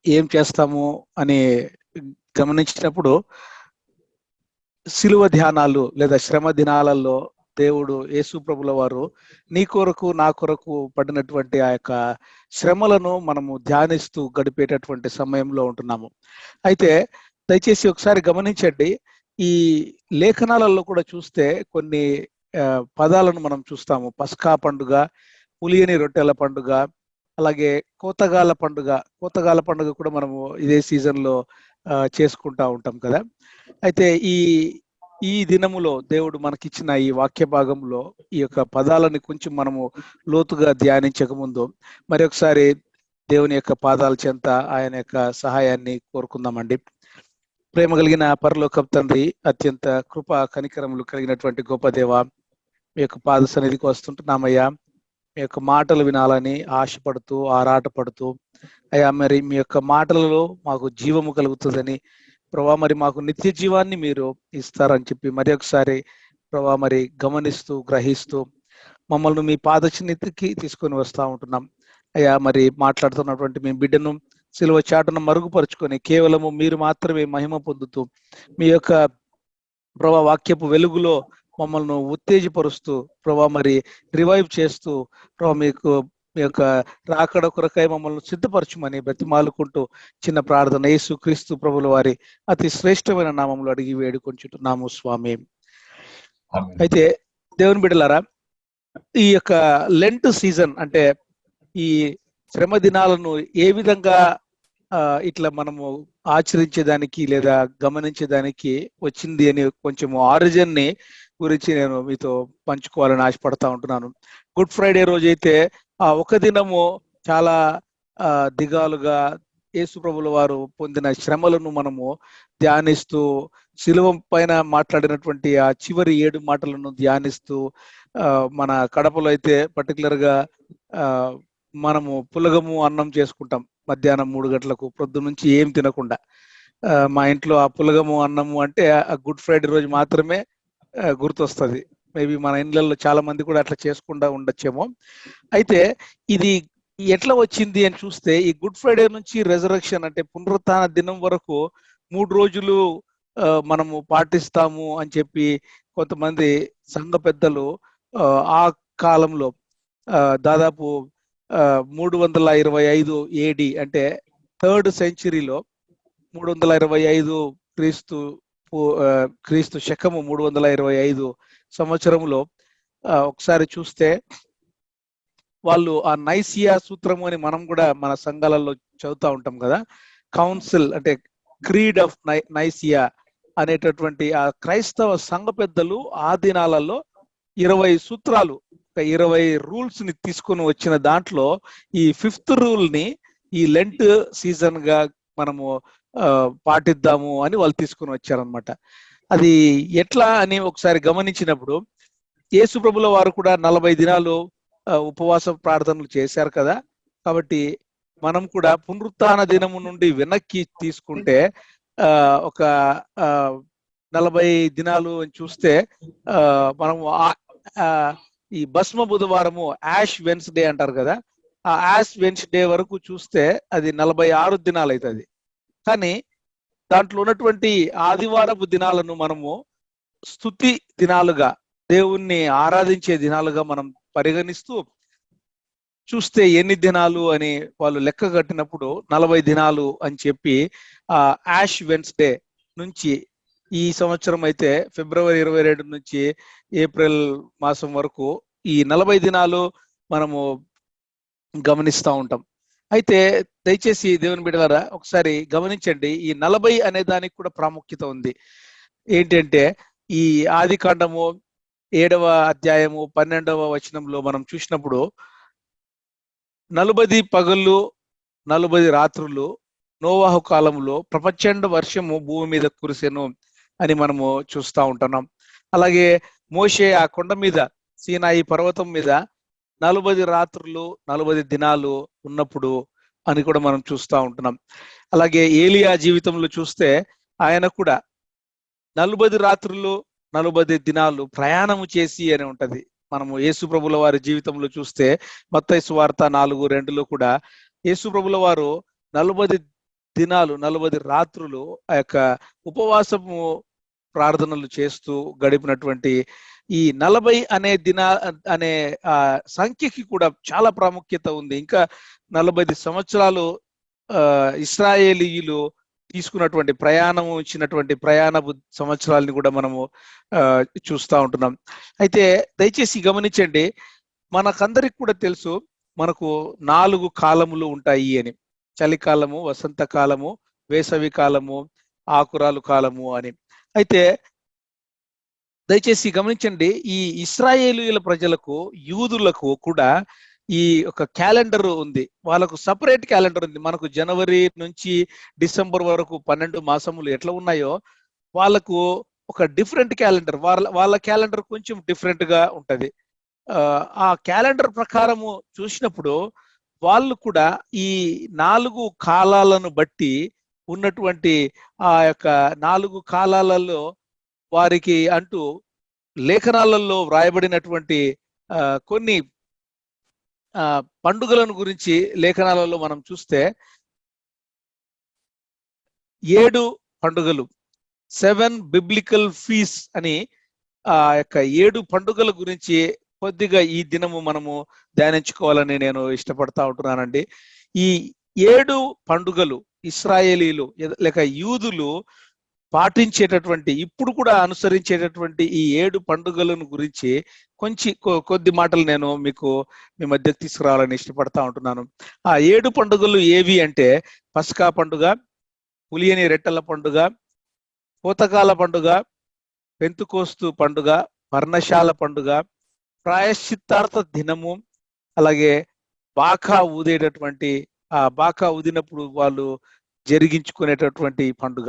ఏం చేస్తాము అని గమనించినప్పుడు శిలువ ధ్యానాలు లేదా శ్రమ దినాలలో దేవుడు యేసు ప్రభుల వారు నీ కొరకు నా కొరకు పడినటువంటి ఆ యొక్క శ్రమలను మనము ధ్యానిస్తూ గడిపేటటువంటి సమయంలో ఉంటున్నాము. అయితే దయచేసి ఒకసారి గమనించండి, ఈ లేఖనాలలో కూడా చూస్తే కొన్ని పదాలను మనం చూస్తాము. పస్కా పండుగ, పులియని రొట్టెల పండుగ, అలాగే కోతగాల పండుగ. కోతగాల పండుగ కూడా మనము ఇదే సీజన్లో చేసుకుంటా ఉంటాం కదా. అయితే ఈ దినములో దేవుడు మనకిచ్చిన ఈ వాక్య భాగంలో ఈ యొక్క పదాలని కొంచెం మనము లోతుగా ధ్యానించక ముందు మరి ఒకసారి దేవుని యొక్క పాదాల చెంత ఆయన యొక్క సహాయాన్ని కోరుకుందామండి. ప్రేమ కలిగిన పరలోకపు తండ్రి, అత్యంత కృప కనికరములు కలిగినటువంటి గొప్ప దేవ, మీ యొక్క పాద సన్నిధికి వస్తుంటున్నామయ్యా. మీ యొక్క మాటలు వినాలని ఆశపడుతూ ఆరాటపడుతూ అయ్యా, మరి మీ యొక్క మాటలలో మాకు జీవము కలుగుతుందని ప్రభా, మరి మాకు నిత్య జీవాన్ని మీరు ఇస్తారని చెప్పి మరి ఒకసారి ప్రభా మరి గమనిస్తూ గ్రహిస్తూ మమ్మల్ని మీ పాదచిన్నితికి తీసుకొని వస్తూ ఉంటున్నాం అయ్యా. మరి మాట్లాడుతున్నటువంటి మీ బిడ్డను సిలువ చాటును మరుగుపరుచుకొని కేవలము మీరు మాత్రమే మహిమ పొందుతూ మీ యొక్క ప్రభా వాక్యపు వెలుగులో మమ్మల్ని ఉత్తేజపరుస్తూ ప్రభా మరి రివైవ్ చేస్తూ ప్రభా మీకు మీ యొక్క రాకడ కొరకై మమ్మల్ని సిద్ధపరచుమని బ్రతిమాలుకుంటూ చిన్న ప్రార్థన యేసు క్రీస్తు ప్రభుల వారి అతి శ్రేష్టమైన నామంలో అడిగి వేడుకొంచుతున్నాము స్వామి. అయితే దేవుని బిడ్డలారా, ఈ యొక్క లెంట్ సీజన్ అంటే ఈ శ్రమ దినాలను ఏ విధంగా ఇట్లా మనము ఆచరించేదానికి లేదా గమనించేదానికి వచ్చింది అని కొంచెం ఆరిజిన్ ని గురించి నేను మీతో పంచుకోవాలని ఆశపడతా ఉంటున్నాను. గుడ్ ఫ్రైడే రోజైతే ఆ ఒక దినము చాలా దిగాలుగా యేసు ప్రభుల వారు పొందిన శ్రమలను మనము ధ్యానిస్తూ శిలువ పైన మాట్లాడినటువంటి ఆ చివరి 7 మాటలను ధ్యానిస్తూ మన కడపలో అయితే పర్టికులర్ గా మనము పులగము అన్నం చేసుకుంటాం మధ్యాహ్నం 3 గంటలకు పొద్దు నుంచి ఏం తినకుండా. మా ఇంట్లో ఆ పులగము అన్నము అంటే ఆ గుడ్ ఫ్రైడే రోజు మాత్రమే గుర్తొస్తుంది. మేబీ మన ఇండ్లలో చాలా మంది కూడా అట్లా చేసుకుంటా ఉండొచ్చేమో. అయితే ఇది ఎట్లా వచ్చింది అని చూస్తే ఈ గుడ్ ఫ్రైడే నుంచి రెజరక్షన్ అంటే పునరుత్థాన దినం వరకు 3 రోజులు మనము పాటిస్తాము అని చెప్పి కొంతమంది సంఘ పెద్దలు ఆ కాలంలో దాదాపు 325 AD అంటే 3rd సెంచరీలో 325 క్రీస్తు శకము 325 సంవత్సరంలో ఒకసారి చూస్తే వాళ్ళు ఆ నైసియా సూత్రము అని మనం కూడా మన సంఘాలలో చదువుతూ ఉంటాం కదా. కౌన్సిల్ అంటే క్రీడ్ ఆఫ్ నైసియా అనేటటువంటి ఆ క్రైస్తవ సంఘ పెద్దలు ఆ దినాలలో 20 సూత్రాలు 20 రూల్స్ ని తీసుకొని వచ్చిన దాంట్లో ఈ 5th రూల్ ని ఈ లెంట్ సీజన్ గా మనము పాటిద్దాము అని వాళ్ళు తీసుకొని వచ్చారనమాట. అది ఎట్లా అని ఒకసారి గమనించినప్పుడు యేసు ప్రభుల వారు కూడా 40 దినాలు ఉపవాస ప్రార్థనలు చేశారు కదా. కాబట్టి మనం కూడా పునరుత్థాన దినము నుండి వెనక్కి తీసుకుంటే ఒక 40 దినాలు అని చూస్తే మనము ఈ భస్మ బుధవారము యాష్ వెన్స్డే అంటారు కదా, ఆ యాష్ వెన్స్డే వరకు చూస్తే అది 46 దినాలు అవుతుంది. కానీ దాంట్లో ఉన్నటువంటి ఆదివారపు దినాలను మనము స్తుతి దినాలుగా దేవుణ్ణి ఆరాధించే దినాలుగా మనం పరిగణిస్తూ చూస్తే ఎన్ని దినాలు అని వాళ్ళు లెక్క కట్టినప్పుడు 40 దినాలు అని చెప్పి ఆ యాష్ వెన్స్డే నుంచి ఈ సంవత్సరం అయితే ఫిబ్రవరి 22 నుంచి ఏప్రిల్ మాసం వరకు ఈ 40 దినాలు మనము గమనిస్తూ ఉంటాం. అయితే దయచేసి దేవుని బిడ్డలారా ఒకసారి గమనించండి, ఈ 40 అనే దానికి కూడా ప్రాముఖ్యత ఉంది. ఏంటంటే ఈ ఆది కాండము 7వ అధ్యాయము 12వ వచనంలో మనం చూసినప్పుడు 40 పగళ్ళు 40 రాత్రులు నోవాహు కాలంలో ప్రపంచండ వర్షము భూమి మీద కురిసెను అని మనము చూస్తూ ఉంటున్నాం. అలాగే మోషే ఆ కొండ మీద సీనాయి పర్వతం మీద 40 రాత్రులు 40 దినాలు ఉన్నప్పుడు అని కూడా మనం చూస్తూ ఉంటున్నాం. అలాగే ఏలియా జీవితంలో చూస్తే ఆయన కూడా 40 రాత్రులు 40 దినాలు ప్రయాణము చేసి అని ఉంటది. మనము యేసు ప్రభుల వారి జీవితంలో చూస్తే మత్తయి సువార్త 4:2లో కూడా యేసు ప్రభుల వారు 40 దినాలు 40 రాత్రులు ఆ యొక్క ఉపవాసము ప్రార్థనలు చేస్తూ గడిపినటువంటి ఈ 40 అనే సంఖ్యకి కూడా చాలా ప్రాముఖ్యత ఉంది. ఇంకా 40 సంవత్సరాలు ఇశ్రాయేలీయులు తీసుకున్నటువంటి ఇచ్చినటువంటి ప్రయాణ సంవత్సరాలని కూడా మనము చూస్తూ ఉంటున్నాం. అయితే దయచేసి గమనించండి, మనకందరికి కూడా తెలుసు మనకు 4 కాలములు ఉంటాయి అని. చలికాలము, వసంత కాలము, వేసవి కాలము, ఆకురాలు కాలము అని. అయితే దయచేసి గమనించండి, ఈ ఇశ్రాయేలీయుల ప్రజలకు, యూదులకు కూడా ఈ ఒక క్యాలెండర్ ఉంది. వాళ్ళకు సపరేట్ క్యాలెండర్ ఉంది. మనకు జనవరి నుంచి డిసెంబర్ వరకు 12 మాసములు ఎట్లా ఉన్నాయో వాళ్ళకు ఒక డిఫరెంట్ క్యాలెండర్, వాళ్ళ క్యాలెండర్ కొంచెం డిఫరెంట్ గా ఉంటది. ఆ క్యాలెండర్ ప్రకారము చూసినప్పుడు వాళ్ళు కూడా ఈ 4 కాలాలను బట్టి ఉన్నటువంటి ఆ యొక్క 4 కాలాలలో వారికి అంటూ లేఖనాలలో వ్రాయబడినటువంటి కొన్ని పండుగలను గురించి లేఖనాలలో మనం చూస్తే 7 పండుగలు, 7 బిబ్లికల్ ఫీస్ అని ఆ యొక్క 7 పండుగల గురించి కొద్దిగా ఈ దినము మనము ధ్యానించుకోవాలని నేను ఇష్టపడతా ఉంటున్నానండి. ఈ 7 పండుగలు ఇశ్రాయేలీలు లేక యూదులు పాటించేటటువంటి, ఇప్పుడు కూడా అనుసరించేటటువంటి ఈ 7 పండుగలను గురించి కొద్ది మాటలు నేను మీ మధ్యకు తీసుకురావాలని ఇష్టపడతా ఉంటున్నాను. ఆ 7 పండుగలు ఏవి అంటే పస్కా పండుగ, పులియని రెట్టల పండుగ, కోతకాల పండుగ, పెంతుకోస్తు పండుగ, పర్ణశాల పండుగ, ప్రాయశ్చిత్తార్థ దినము, అలాగే బాకా ఊదేటటువంటి బాకా ఊదినప్పుడు వాళ్ళు జరిగించుకునేటటువంటి పండుగ.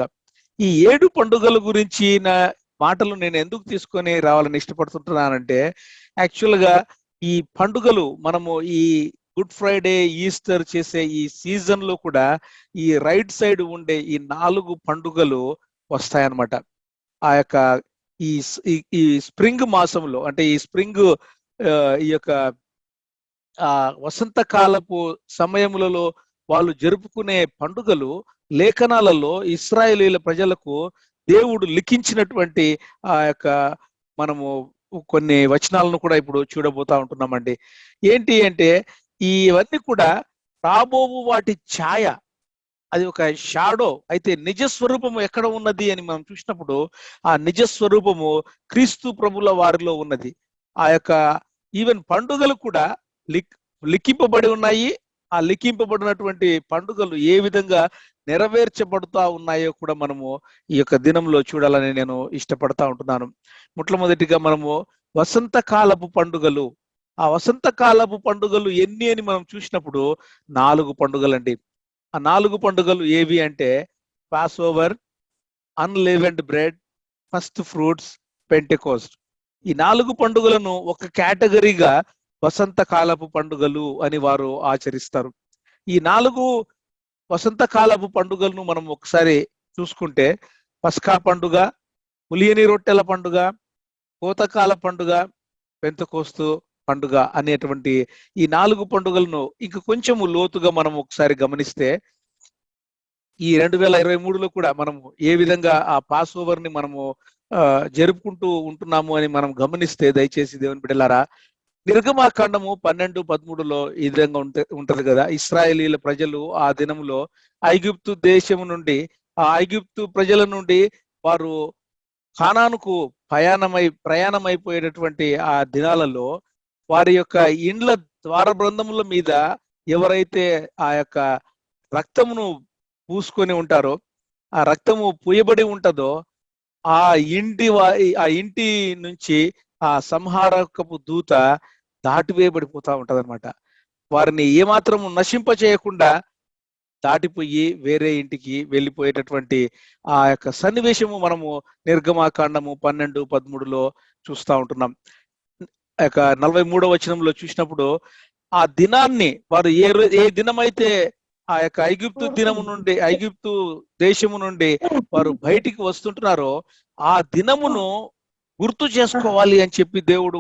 ఈ 7 పండుగల గురించి నా మాటలు నేను ఎందుకు తీసుకొని రావాలని ఇష్టపడుతుంటున్నానంటే, యాక్చువల్ గా ఈ పండుగలు మనము ఈ గుడ్ ఫ్రైడే, ఈస్టర్ చేసే ఈ సీజన్ లో కూడా ఈ రైట్ సైడ్ ఉండే ఈ 4 పండుగలు వస్తాయన్నమాట. ఆ యొక్క ఈ స్ప్రింగ్ మాసంలో, అంటే ఈ స్ప్రింగ్ ఈ యొక్క వసంత కాలపు సమయములలో వాళ్ళు జరుపుకునే పండుగలు లేఖనాలలో ఇశ్రాయేలీయుల ప్రజలకు దేవుడు లిఖించినటువంటి ఆ యొక్క మనము కొన్ని వచనాలను కూడా ఇప్పుడు చూడబోతా ఉంటున్నామండి. ఏంటి అంటే ఇవన్నీ కూడా రాబోవు వాటి ఛాయ, అది ఒక షాడో. అయితే నిజ స్వరూపము ఎక్కడ ఉన్నది అని మనం చూసినప్పుడు ఆ నిజ స్వరూపము క్రీస్తు ప్రభుల వారిలో ఉన్నది. ఆ యొక్క ఈవెన్ పండుగలు కూడా లిఖింపబడి ఉన్నాయి. ఆ లిఖింపబడినటువంటి పండుగలు ఏ విధంగా నెరవేర్చబడుతా ఉన్నాయో కూడా మనము ఈ యొక్క దినంలో చూడాలని నేను ఇష్టపడతా ఉంటున్నాను. మొట్టమొదటిగా మనము వసంతకాలపు పండుగలు. ఆ వసంతకాలపు పండుగలు ఎన్ని అని మనం చూసినప్పుడు 4 పండుగలండి. ఆ 4 పండుగలు ఏవి అంటే Passover, unleavened bread, first fruits, Pentecost. ఈ 4 పండుగలను ఒక కేటగిరీగా వసంతకాలపు పండుగలు అని వారు ఆచరిస్తారు. ఈ 4 వసంతకాలపు పండుగలను మనం ఒకసారి చూసుకుంటే పస్కా పండుగ, పులియని రొట్టెల పండుగ, కోతకాల పండుగ, పెంతెకోస్తు పండుగ అనేటువంటి ఈ 4 పండుగలను ఇంక కొంచెము లోతుగా మనం ఒకసారి గమనిస్తే ఈ 2023లో కూడా మనము ఏ విధంగా ఆ పాస్ ఓవర్ ని మనము జరుపుకుంటూ ఉంటున్నాము అని మనం గమనిస్తే, దయచేసి దేవుని బిడ్డలారా, నిర్గమాకాండము 12:13లో ఈ విధంగా ఉంటది కదా. ఇశ్రాయేలీల ప్రజలు ఆ దినములో ఐగుప్తు దేశము నుండి, ఆ ఐగుప్తు ప్రజల నుండి వారు కానానుకు ప్రయాణమైపోయేటటువంటి ఆ దినాలలో వారి యొక్క ఇండ్ల ద్వారబంధముల మీద ఎవరైతే ఆ యొక్క రక్తమును పూసుకొని ఉంటారో, ఆ రక్తము పూయబడి ఉంటదో, ఆ ఇంటి నుంచి ఆ సంహారకపు దూత దాటివేయబడిపోతా ఉంటదన్నమాట. వారిని ఏమాత్రం నశింప చేయకుండా దాటిపోయి వేరే ఇంటికి వెళ్ళిపోయేటటువంటి ఆ యొక్క సన్నివేశము మనము నిర్గమాకాండము 12:13లో చూస్తూ ఉంటున్నాం. ఆ యొక్క 43వ వచనంలో చూసినప్పుడు ఆ దినాన్ని వారు ఏ దినమైతే ఆ యొక్క ఐగుప్తు దేశము నుండి వారు బయటికి వస్తుంటున్నారో ఆ దినమును గుర్తు చేసుకోవాలి అని చెప్పి దేవుడు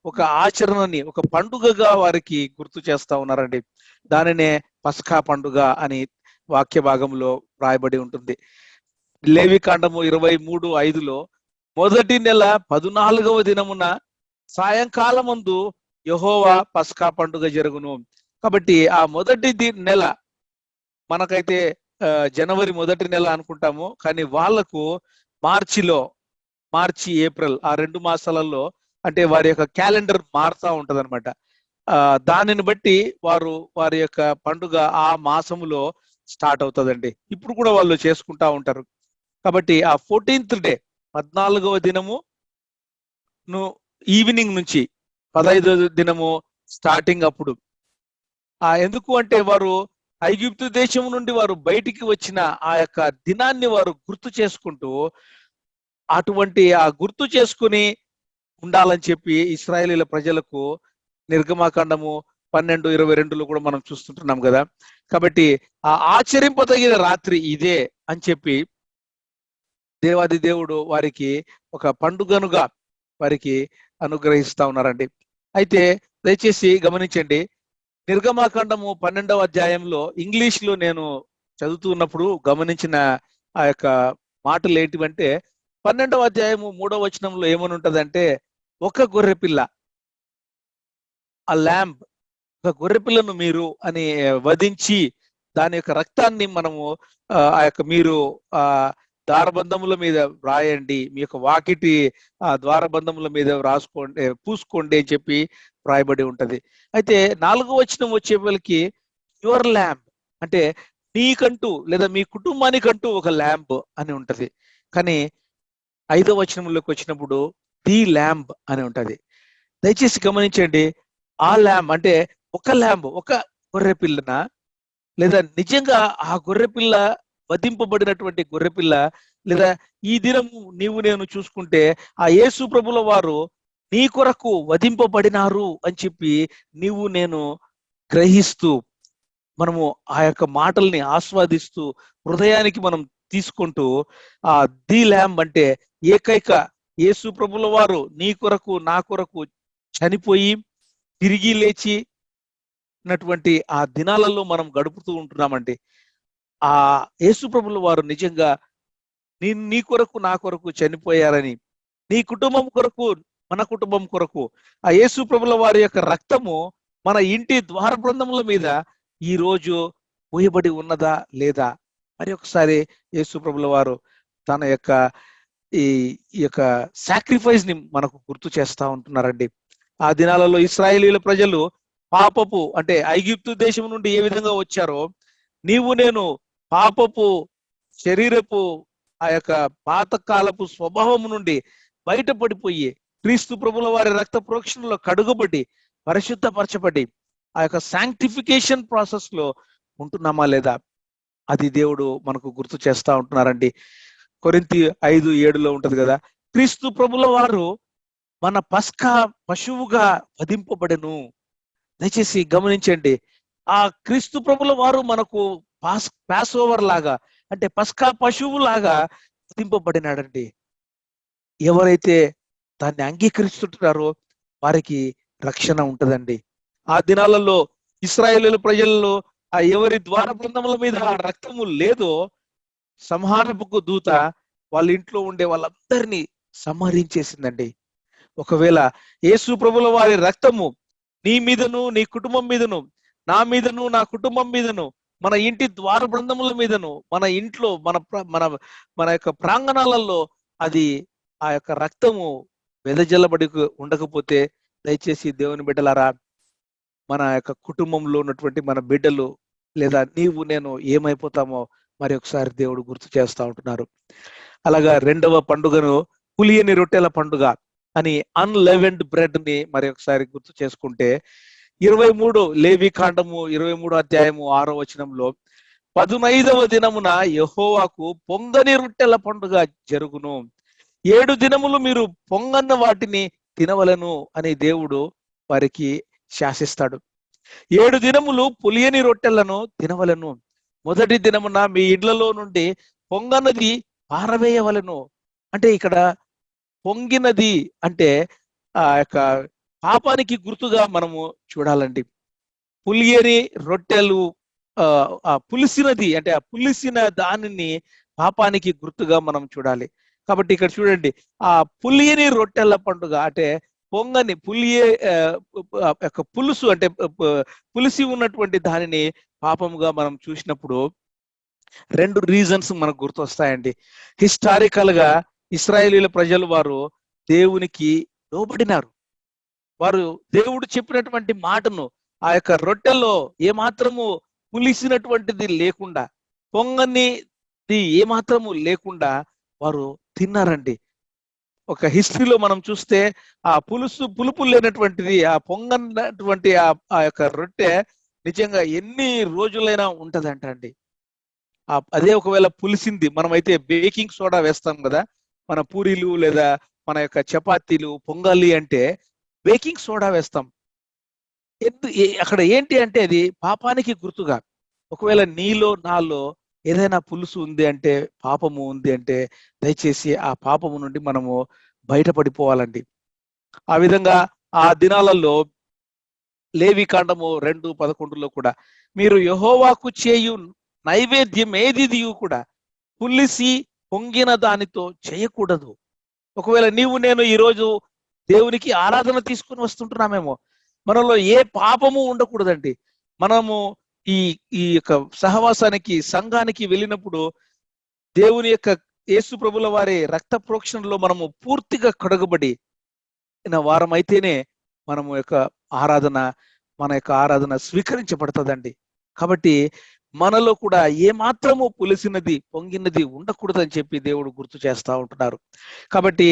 ఒక ఆచరణని, ఒక పండుగగా వారికి గుర్తు చేస్తా ఉన్నారండి. దానినే పస్కా పండుగ అని వాక్య భాగంలో రాయబడి ఉంటుంది. లేవికాండము 23:5లో మొదటి నెల 14వ దినమున సాయంకాలమందు యెహోవా పస్కా పండుగ జరుగును. కాబట్టి ఆ మొదటి నెల మనకైతే జనవరి మొదటి నెల అనుకుంటాము, కానీ వాళ్లకు మార్చి ఏప్రిల్ ఆ 2 మాసాలలో అంటే వారి యొక్క క్యాలెండర్ మారుతా ఉంటది అనమాట. దానిని బట్టి వారి యొక్క పండుగ ఆ మాసములో స్టార్ట్ అవుతుందండి. ఇప్పుడు కూడా వాళ్ళు చేసుకుంటా ఉంటారు. కాబట్టి ఆ 14th డే 14వ దినము ఈవినింగ్ నుంచి 15వ దినము స్టార్టింగ్ అప్పుడు ఎందుకు అంటే వారు ఐగుప్తు దేశం నుండి వారు బయటికి వచ్చిన ఆ యొక్క దినాన్ని వారు గుర్తు చేసుకుంటూ గుర్తు చేసుకుని ఉండాలని చెప్పి ఇశ్రాయేలీల ప్రజలకు నిర్గమాకాండము 12:22లో కూడా మనం చూస్తుంటున్నాం కదా. కాబట్టి ఆ ఆచరింపదగిన రాత్రి ఇదే అని చెప్పి దేవాది దేవుడు వారికి ఒక పండుగనుగా వారికి అనుగ్రహిస్తా ఉన్నారండి. అయితే దయచేసి గమనించండి, నిర్గమాకాండము 12వ అధ్యాయంలో ఇంగ్లీష్ లో నేను చదువుతున్నప్పుడు గమనించిన ఆ యొక్క మాటలు ఏంటివంటే 12వ అధ్యాయము 3వ వచనంలో ఏమని ఉంటదంటే, ఒక గొర్రెపిల్ల, ఆ ల్యాంబ్, ఒక గొర్రెపిల్లను మీరు అని వధించి దాని యొక్క రక్తాన్ని మనము మీరు ద్వారబంధముల మీద రాయండి, మీ యొక్క వాకిటి ద్వారబంధముల మీద పూసుకోండి అని చెప్పి రాయబడి ఉంటది. అయితే 4వ వచనం వచ్చేవాళ్ళకి యువర్ ల్యాంబ్ అంటే నీకంటూ లేదా మీ కుటుంబానికంటూ ఒక ల్యాంబ్ అని ఉంటది. కానీ 5వ వచనంలోకి వచ్చినప్పుడు ది ల్యాంబ్ అని ఉంటది. దయచేసి గమనించండి, ఆ ల్యాంబ్ అంటే ఒక గొర్రెపిల్లన లేదా నిజంగా ఆ గొర్రెపిల్ల వధింపబడినటువంటి గొర్రెపిల్ల, లేదా ఈ దినము నేను చూసుకుంటే ఆ యేసు ప్రభుల వారు నీ కొరకు వధింపబడినారు అని చెప్పి నేను గ్రహిస్తూ మనము ఆ యొక్క మాటల్ని ఆస్వాదిస్తూ హృదయానికి మనం తీసుకుంటూ ఆ ది ల్యాంబ్ అంటే ఏకైక యేసు ప్రభుల వారు నీ కొరకు నా కొరకు చనిపోయి తిరిగి లేచి ఆ దినాలలో మనం గడుపుతూ ఉంటున్నామండి. ఆ యేసు ప్రభుల వారు నిజంగా నీ కొరకు నా కొరకు చనిపోయారని, నీ కుటుంబం కొరకు మన కుటుంబం కొరకు ఆ యేసు ప్రభుల వారి యొక్క రక్తము మన ఇంటి ద్వారబంధముల మీద ఈ రోజు పోయబడి ఉన్నదా లేదా మరి ఒకసారి యేసు ప్రభుల వారు తన యొక్క ఈ యొక్క సాక్రిఫైస్ ని మనకు గుర్తు చేస్తా ఉంటున్నారండి. ఆ దినాలలో ఇశ్రాయేలీల ప్రజలు పాపపు అంటే ఐగుప్తు దేశం నుండి ఏ విధంగా వచ్చారో, నేను పాపపు శరీరపు ఆ యొక్క పాతకాలపు స్వభావం నుండి బయటపడిపోయి క్రీస్తు ప్రభుల వారి రక్త ప్రోక్షణలో కడుగబడి పరిశుద్ధపరచబడి ఆ యొక్క శాంక్టిఫికేషన్ ప్రాసెస్ లో ఉంటున్నామా లేదా, అది దేవుడు మనకు గుర్తు చేస్తా ఉంటున్నారండి. కొరింథీ 5:7లో ఉంటది కదా, క్రీస్తు ప్రభుల వారు మన పస్కా పశువుగా వధింపబడెను. దయచేసి గమనించండి, ఆ క్రీస్తు ప్రభుల వారు మనకు పాస్ ఓవర్ లాగా అంటే పస్కా పశువు లాగా వధింపబడినాడండి. ఎవరైతే దాన్ని అంగీకరిస్తుంటారో వారికి రక్షణ ఉంటదండి. ఆ దినాలలో ఇశ్రాయేలీయుల ప్రజల్లో ఆ ఎవరి ద్వారబంధముల మీద ఆ రక్తము లేదో సంహారపుకు దూత వాళ్ళ ఇంట్లో ఉండే వాళ్ళందరినీ సంహరించేసిందండి. ఒకవేళ యేసు ప్రభుల వారి రక్తము నీ మీదను, నీ కుటుంబం మీదను, నా మీదను, నా కుటుంబం మీదను, మన ఇంటి ద్వారబంధముల మీదను, మన ఇంట్లో మన మన యొక్క ప్రాంగణాలలో అది ఆ యొక్క రక్తము వెదజల్లబడి ఉండకపోతే, దయచేసి దేవుని బిడ్డలారా, మన యొక్క కుటుంబంలో ఉన్నటువంటి మన బిడ్డలు లేదా నేను ఏమైపోతామో మరి ఒకసారి దేవుడు గుర్తు చేస్తా ఉంటున్నారు. అలాగా 2వ పండుగను పులియని రొట్టెల పండుగ అని అన్లెవెన్డ్ బ్రెడ్ ని మరి ఒకసారి గుర్తు చేసుకుంటే 23 లేవికాండము 23 అధ్యాయము 6వ వచనంలో 15వ దినమున యెహోవాకు పొంగని రొట్టెల పండుగ జరుగును, 7 దినములు మీరు పొంగన్న వాటిని తినవలను అని దేవుడు వారికి శాసిస్తాడు. 7 దినములు పులియని రొట్టెలను తినవలను. మొదటి దినమున మీ ఇళ్లలో నుండి పొంగనది పారవేయవలను. అంటే ఇక్కడ పొంగినది అంటే ఆ యొక్క పాపానికి గుర్తుగా మనము చూడాలండి. పులియని రొట్టెలు ఆ పులిసినది అంటే ఆ పులిసిన దానిని పాపానికి గుర్తుగా మనం చూడాలి. కాబట్టి ఇక్కడ చూడండి, ఆ పులియని రొట్టెల పండుగ అంటే పొంగని పులియే యొక్క పులుసు అంటే పులిసి ఉన్నటువంటి దానిని పాపముగా మనం చూసినప్పుడు 2 రీజన్స్ మనకు గుర్తొస్తాయండి. హిస్టారికల్ గా ఇశ్రాయేలీల ప్రజలు వారు దేవునికి లోబడినారు. వారు దేవుడు చెప్పినటువంటి మాటను ఆ యొక్క రొట్టెల్లో ఏమాత్రము పులిసినటువంటిది లేకుండా, పొంగనిది ఏమాత్రము లేకుండా వారు తిన్నారండి. ఒక హిస్టరీలో మనం చూస్తే ఆ పులుపు లేనటువంటిది, ఆ పొంగనటువంటి ఆ యొక్క రొట్టె నిజంగా ఎన్ని రోజులైనా ఉంటదంట అండి. అదే ఒకవేళ పులిసింది, మనమైతే బేకింగ్ సోడా వేస్తాం కదా, మన పూరీలు లేదా మన యొక్క చపాతీలు పొంగాలి అంటే బేకింగ్ సోడా వేస్తాం. అక్కడ ఏంటి అంటే అది పాపానికి గుర్తుగా. ఒకవేళ నీలో నాలో ఏదైనా పులుసు ఉంది అంటే, పాపము ఉంది అంటే, దయచేసి ఆ పాపము నుండి మనము బయటపడిపోవాలండి. ఆ విధంగా ఆ దినాలలో లేవికాండము 2:11లో కూడా మీరు యెహోవాకు చేయు నైవేద్యం ఏదియు కూడా పులిసి పొంగిన దానితో చేయకూడదు. ఒకవేళ నీవు నేను ఈరోజు దేవునికి ఆరాధన తీసుకుని వస్తుంటున్నామేమో, మనలో ఏ పాపము ఉండకూడదండి. మనము ఈ ఈ యొక్క సహవాసానికి, సంఘానికి వెళ్ళినప్పుడు దేవుని యొక్క యేసు ప్రభుల వారి రక్త ప్రోక్షణలో మనము పూర్తిగా కడగబడి వారం అయితేనే మనము యొక్క మన యొక్క ఆరాధన స్వీకరించబడుతుందండి. కాబట్టి మనలో కూడా ఏ మాత్రము పులిసినది, పొంగినది ఉండకూడదని చెప్పి దేవుడు గుర్తు చేస్తా ఉంటున్నారు. కాబట్టి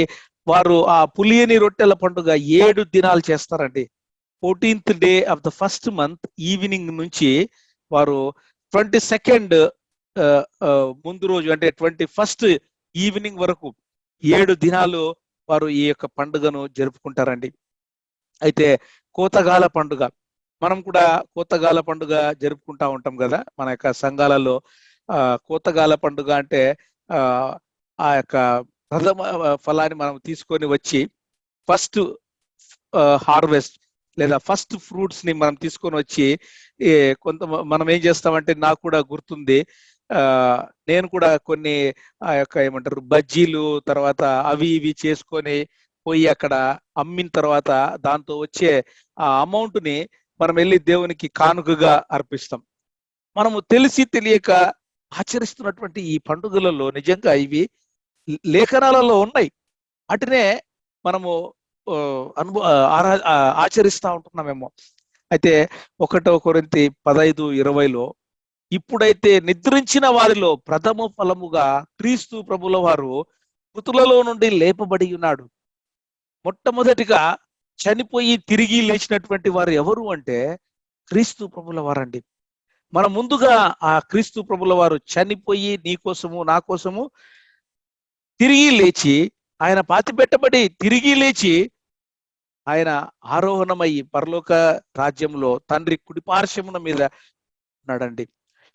వారు ఆ పులియని రొట్టెల పండుగ 7 దినాలు చేస్తారండి. 14th day of the first month evening నుంచి వారు 22nd ముందు రోజు అంటే 21st ఈవినింగ్ వరకు 7 దినాలు వారు ఈ యొక్క పండుగను జరుపుకుంటారండి. అయితే కోతగాల పండుగ, మనం కూడా కోతగాల పండుగ జరుపుకుంటా ఉంటాం కదా మన యొక్క సంఘాలలో. కోతగాల పండుగ అంటే ఆ యొక్క ప్రథమ ఫలాన్ని మనం తీసుకొని వచ్చి ఫస్ట్ హార్వెస్ట్ లేదా ఫస్ట్ ఫ్రూట్స్ ని మనం తీసుకొని వచ్చి మనం ఏం చేస్తామంటే, నాకు కూడా గుర్తుంది, నేను కూడా కొన్ని ఆ యొక్క ఏమంటారు బజ్జీలు తర్వాత అవి ఇవి చేసుకొని పోయి అక్కడ అమ్మిన తర్వాత దాంతో వచ్చే ఆ అమౌంట్ ని మనం వెళ్ళి దేవునికి కానుకగా అర్పిస్తాం. మనము తెలిసి తెలియక ఆచరిస్తున్నటువంటి ఈ పండుగలలో నిజంగా ఇవి లేఖనాలలో ఉన్నాయి. వాటినే మనము ఆచరిస్తా ఉంటున్నామేమో. అయితే 1 కొరింథీ 15:20లో ఇప్పుడైతే నిద్రించిన వారిలో ప్రథమ ఫలముగా క్రీస్తు ప్రభుల వారు మృతులలో నుండి లేపబడి ఉన్నాడు. మొట్టమొదటిగా చనిపోయి తిరిగి లేచినటువంటి వారు ఎవరు అంటే క్రీస్తు ప్రభుల వారండి. మనం ముందుగా ఆ క్రీస్తు ప్రభుల వారు చనిపోయి నీ కోసము నా కోసము తిరిగి లేచి, ఆయన పాతిపెట్టబడి తిరిగి లేచి ఆయన ఆరోహణమయ్యి పరలోక రాజ్యంలో తండ్రి కుడి పార్శ్వమున మీద ఉన్నాడండి.